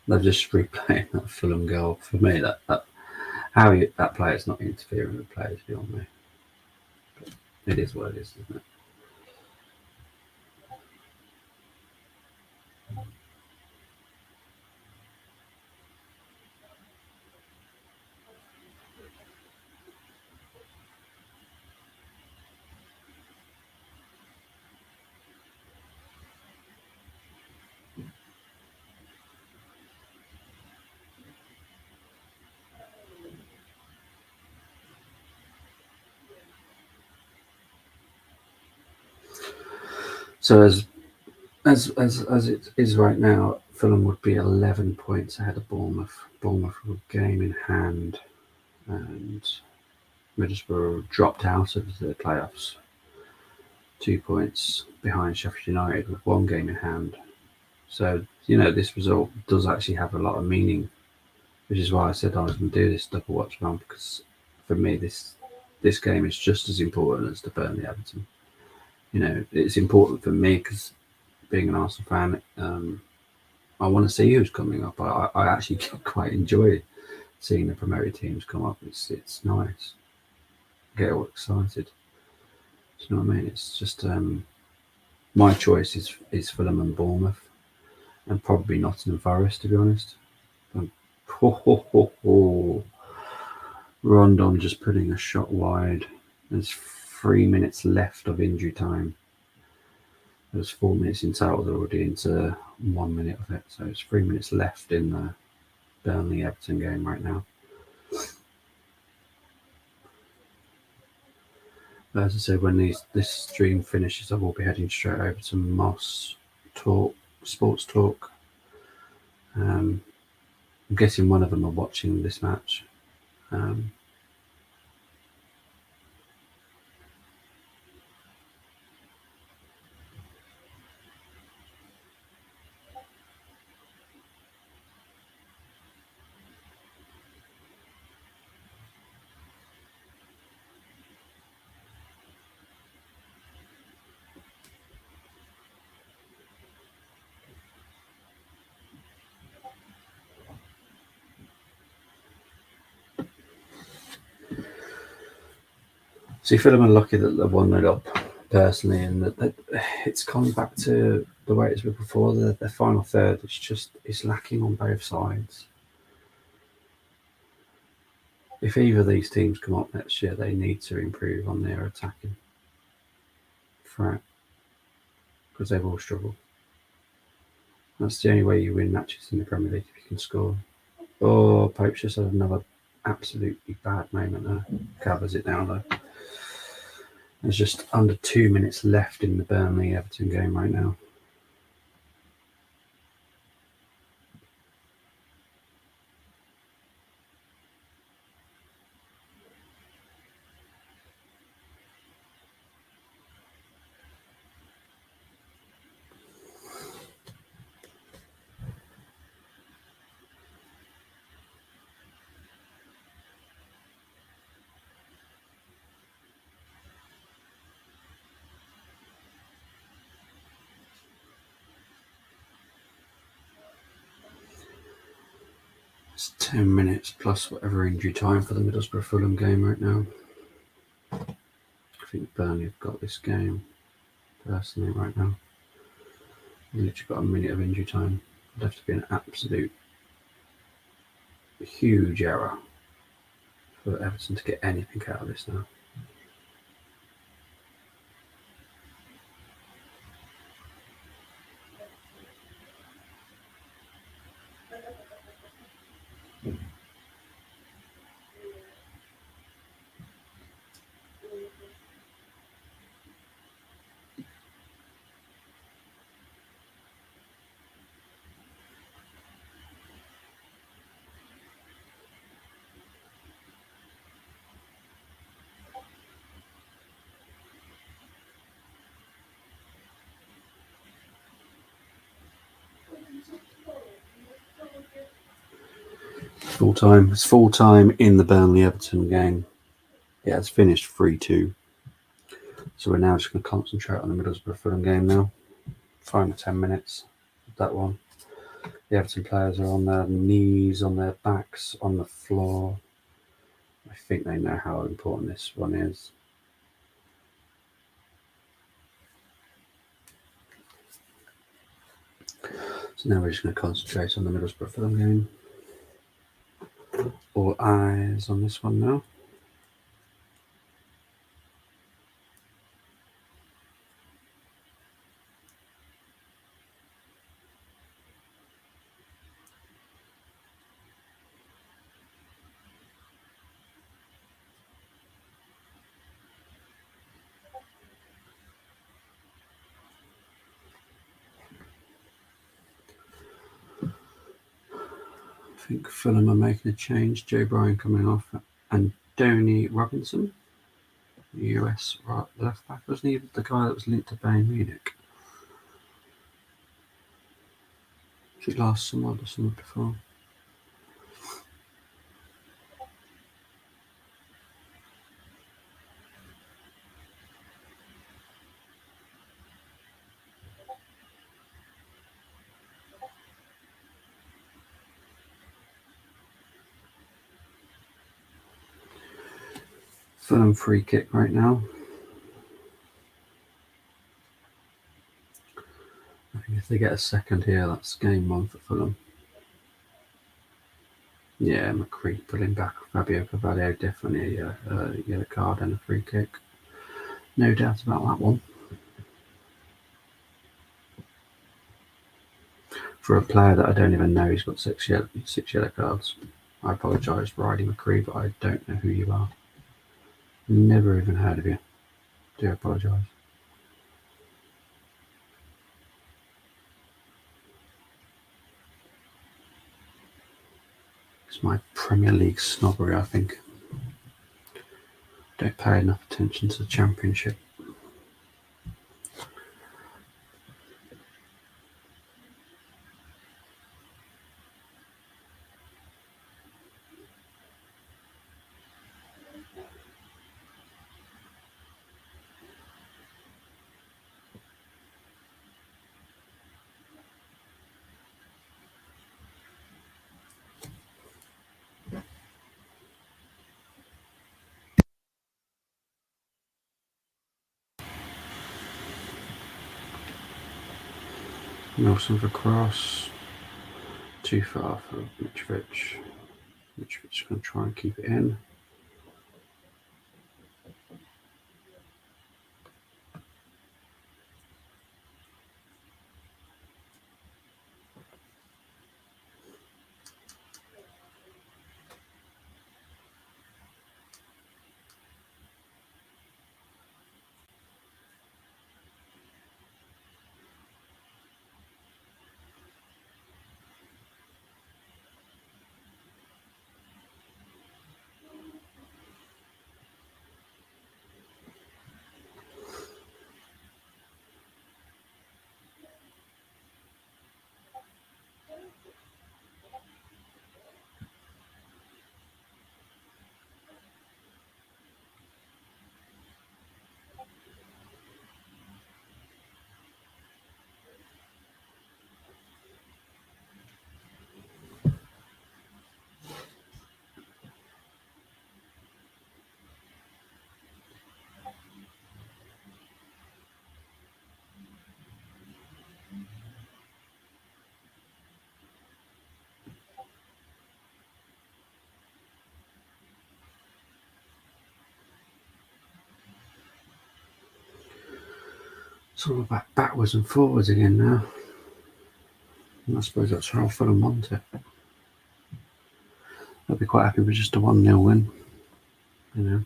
They're just replaying that Fulham goal. For me, that player's not interfering with players beyond me. But it is what it is, isn't it? So as it is right now, Fulham would be 11 points ahead of Bournemouth. Bournemouth with a game in hand, and Middlesbrough dropped out of the playoffs. 2 points behind Sheffield United with one game in hand. So, this result does actually have a lot of meaning, which is why I said I was going to do this double watch round, because for me, this game is just as important as the Burnley Everton. It's important for me because being an Arsenal fan, I want to see who's coming up. I actually quite enjoy seeing the promoted teams come up. It's nice. Get all excited. Do you know what I mean? It's just my choice is Fulham and Bournemouth, and probably Nottingham Forest, to be honest. Rondon just putting a shot wide. There's 3 minutes left of injury time. There's 4 minutes in total. They're already into 1 minute of it. So it's 3 minutes left in the Burnley Everton game right now. As I said, when this stream finishes, I will be heading straight over to Moss Sports Talk. I'm guessing one of them are watching this match. See, Fulham are lucky that they're 1-0 up, personally, and that it's gone back to the way it's been before. The final third, it's lacking on both sides. If either of these teams come up next year, they need to improve on their attacking threat, because they will struggle. That's the only way you win matches in the Premier League, if you can score. Oh, Pope's just had another absolutely bad moment there. Covers it down though. There's just under 2 minutes left in the Burnley Everton game right now. It's 10 minutes plus whatever injury time for the Middlesbrough Fulham game right now. I think Burnley have got this game personally right now. We've literally got a minute of injury time. It'd have to be an absolute huge error for Everton to get anything out of this now. Full time. It's full time in the Burnley Everton game. Yeah, it's finished 3-2. So we're now just going to concentrate on the Middlesbrough Fulham game now. Final 10 minutes. That one. The Everton players are on their knees, on their backs, on the floor. I think they know how important this one is. So now we're just going to concentrate on the Middlesbrough Fulham game. All eyes on this one now. I think Fulham are making a change. Joe Bryan coming off, and Donny Robinson, US right left back, wasn't he the guy that was linked to Bayern Munich? Was it last summer or the summer before? Fulham free kick right now. I think if they get a second here, that's game one for Fulham. Yeah, McCree pulling back Fabio Carvalho, definitely a yellow card and a free kick. No doubt about that one. For a player that I don't even know, he's got six yellow cards. I apologise, Riley McCree, but I don't know who you are. Never even heard of you. Do apologise. It's my Premier League snobbery, I think. Don't pay enough attention to the Championship. Nelson for cross. Too far for Mitrovic. Mitrovic's going to try and keep it in. It's all about backwards and forwards again now. And I suppose that's how Fulham want it. I'd be quite happy with just a 1-0 win, you know.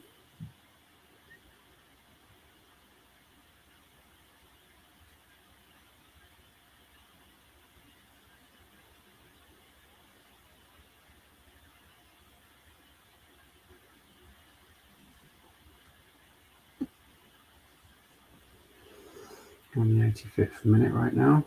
On the 85th minute right now.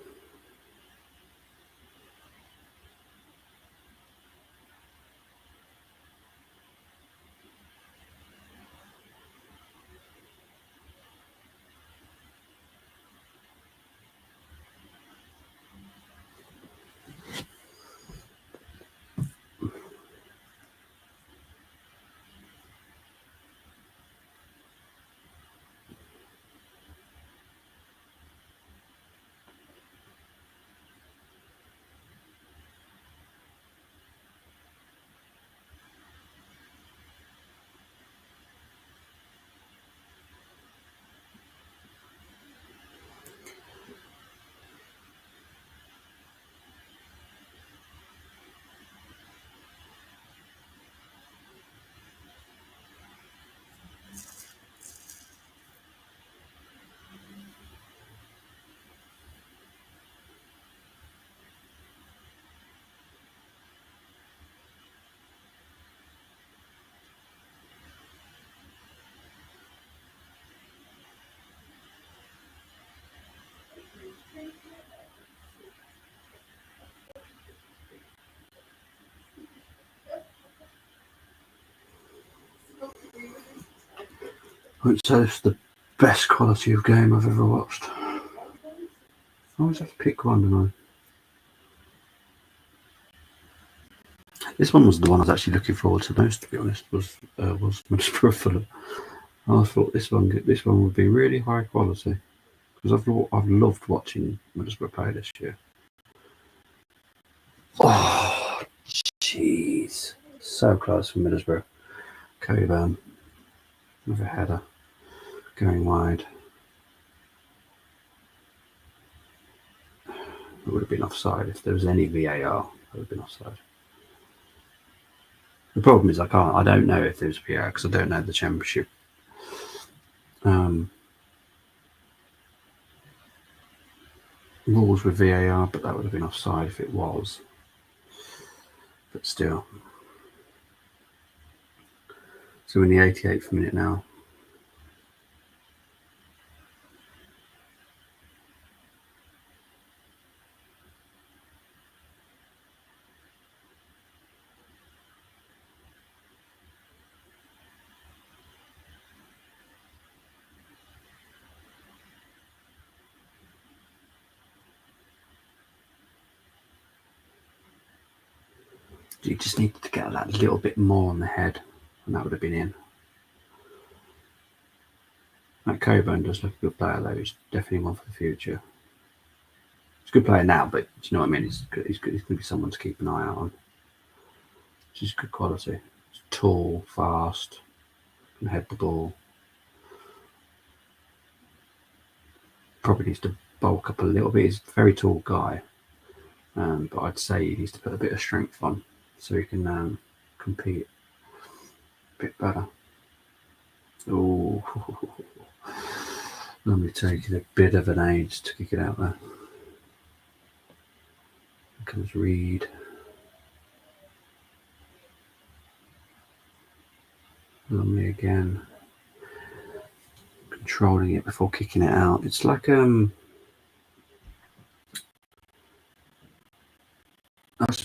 I would say it's the best quality of game I've ever watched. I always have to pick one, don't I? This one was the one I was actually looking forward to most, to be honest, was Middlesbrough Fulham. I thought this one would be really high quality, because I've loved watching Middlesbrough play this year. Oh, jeez. So close for Middlesbrough. Coburn with a header going wide. It would have been offside if there was any VAR. It would have been offside. The problem is I don't know if there's VAR because I don't know the Championship. Rules with VAR, but that would have been offside if it was. But still. So we're in the 88th minute now. You just needed to get that little bit more on the head, and that would have been in. That Coburn does look a good player, though. He's definitely one for the future. He's a good player now, but do you know what I mean? He's going to be someone to keep an eye out on. He's good quality. He's tall, fast, can head the ball. Probably needs to bulk up a little bit. He's a very tall guy, but I'd say he needs to put a bit of strength on so he can compete a bit better. Oh, normally taking a bit of an age to kick it out there. Here comes Reed. Lumley again, controlling it before kicking it out. It's like that's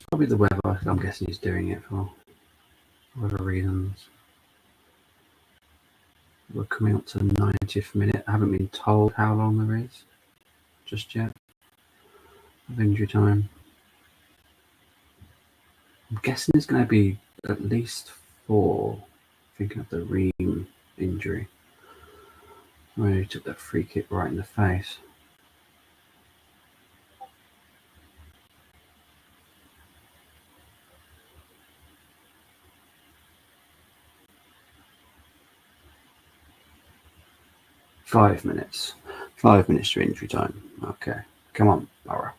probably the weather. I'm guessing he's doing it for whatever reasons. We're coming up to the 90th minute. I haven't been told how long there is just yet of injury time. I'm guessing it's going to be at least 4. Thinking of the Ream injury, where he took that free kick right in the face. Five minutes. 5 minutes to injury time. Okay. Come on, Borough.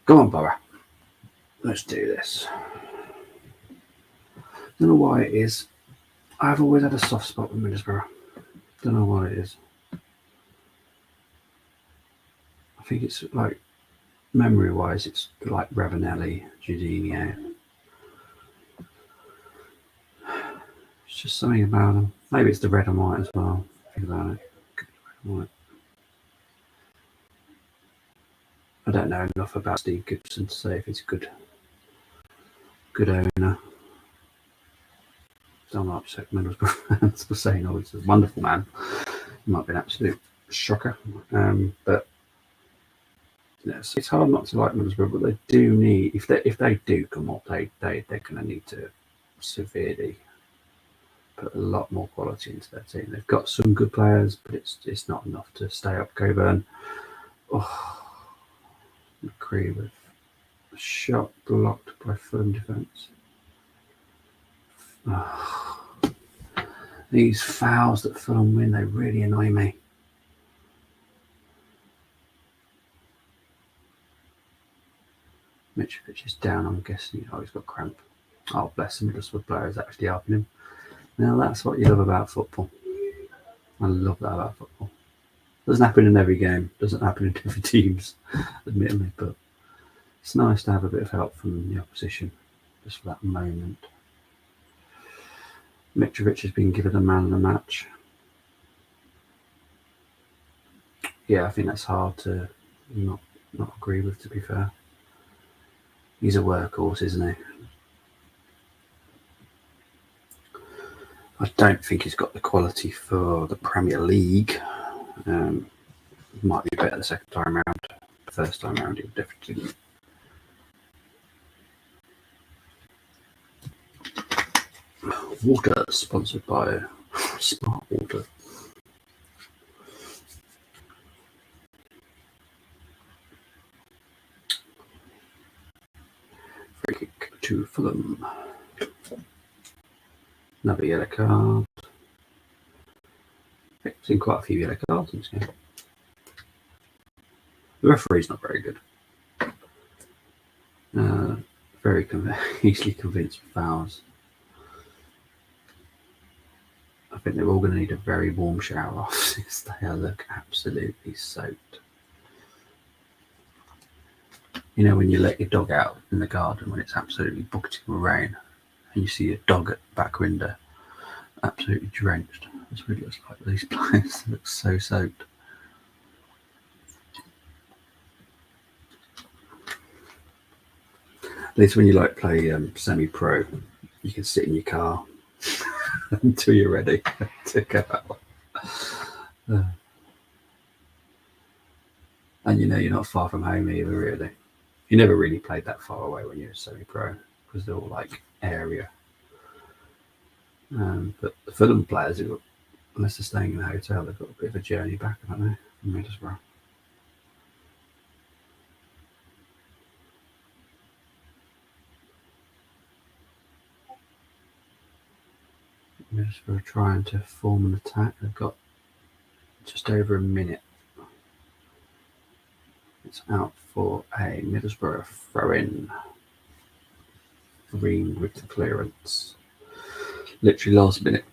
Go on, Borough. Let's do this. Don't know why it is. I've always had a soft spot with Middlesbrough. Don't know what it is. I think it's like, memory-wise, it's like Ravanelli, Giudinio. It's just something about them. Maybe it's the red and white as well. Think about it. Could be red and white. I don't know enough about Steve Gibson to say if he's a good owner. Don't upset Middlesbrough fans for saying, "Oh, he's a wonderful man." He might be an absolute shocker, but yes, it's hard not to like Middlesbrough. But they do need, if they do come up, they're going to need to severely put a lot more quality into their team. They've got some good players, but it's not enough to stay up. Coburn, McCree with a shot blocked by Fulham defence. These fouls that Fulham win, they really annoy me. Mitrovic is down, I'm guessing. Oh, he's got cramp. Oh, bless him, Middlesbrough player is actually helping him. Now, that's what you love about football. I love that about football. Doesn't happen in every game. Doesn't happen in different teams, admittedly, but it's nice to have a bit of help from the opposition just for that moment. Mitrovic has been given a man of the match. Yeah, I think that's hard to not agree with, to be fair. He's a workhorse, isn't he? I don't think he's got the quality for the Premier League. Might be better the second time around. The first time around, he definitely didn't. Water sponsored by Smart Water. Free kick to Fulham. Another yellow card. I've seen quite a few yellow cards in this game. The referee's not very good. Very easily convinced of fouls. I think they're all going to need a very warm shower off since they look absolutely soaked. You know when you let your dog out in the garden when it's absolutely bucketing with rain and you see your dog at the back window absolutely drenched? That's what it looks like. These players look so soaked. At least when you play semi-pro, you can sit in your car until you're ready to go out. And you're not far from home either, really. You never really played that far away when you're semi-pro because they're all area. But the Fulham players, unless they're staying in a hotel, they've got a bit of a journey back, haven't they, from Middlesbrough? Middlesbrough trying to form an attack. They've got just over a minute. It's out for a Middlesbrough throw-in. Green with the clearance. Literally last minute.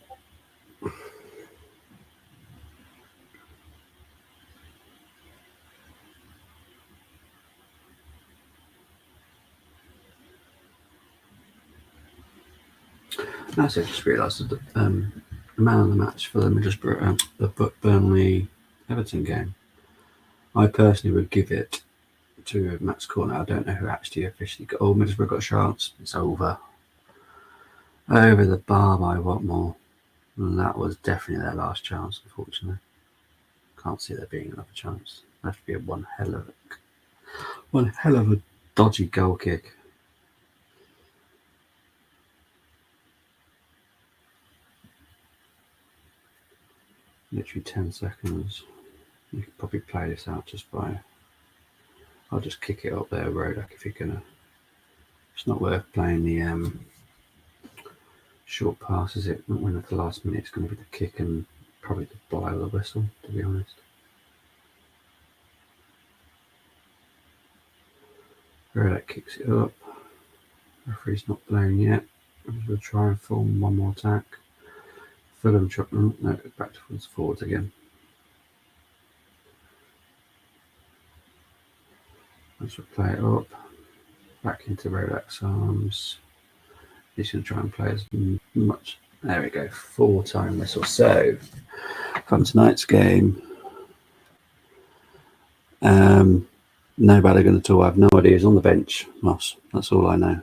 I just realised that the man of the match for the Middlesbrough, the Burnley Everton game, I personally would give it to Max Corner. I don't know who actually officially got. Oh, Middlesbrough got a chance. It's over. Over the bar by what more? And that was definitely their last chance, unfortunately. Can't see there being another chance. That'd have to be one hell of a dodgy goal kick. Literally 10 seconds. You could probably play this out just by. I'll just kick it up there, Rodak, if you're gonna. It's not worth playing the short pass, is it? When at the last minute it's going to be the kick and probably the blow of the whistle, to be honest. Reddick kicks it up. Referee's not playing yet. We'll try and form one more attack. Fulham no, back towards forwards again. Let's play it up. Back into Reddick's arms. He's going to try and play as much. There we go. 4-time whistle. So, from tonight's game, no Balogun at all. I have no idea. He's on the bench, Moss. That's all I know.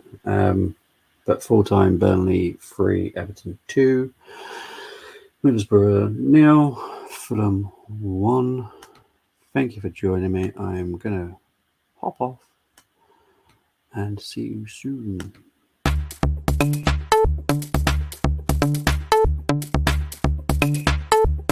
But 4-time Burnley 3, Everton 2, Middlesbrough 0, Fulham 1. Thank you for joining me. I'm going to hop off and see you soon.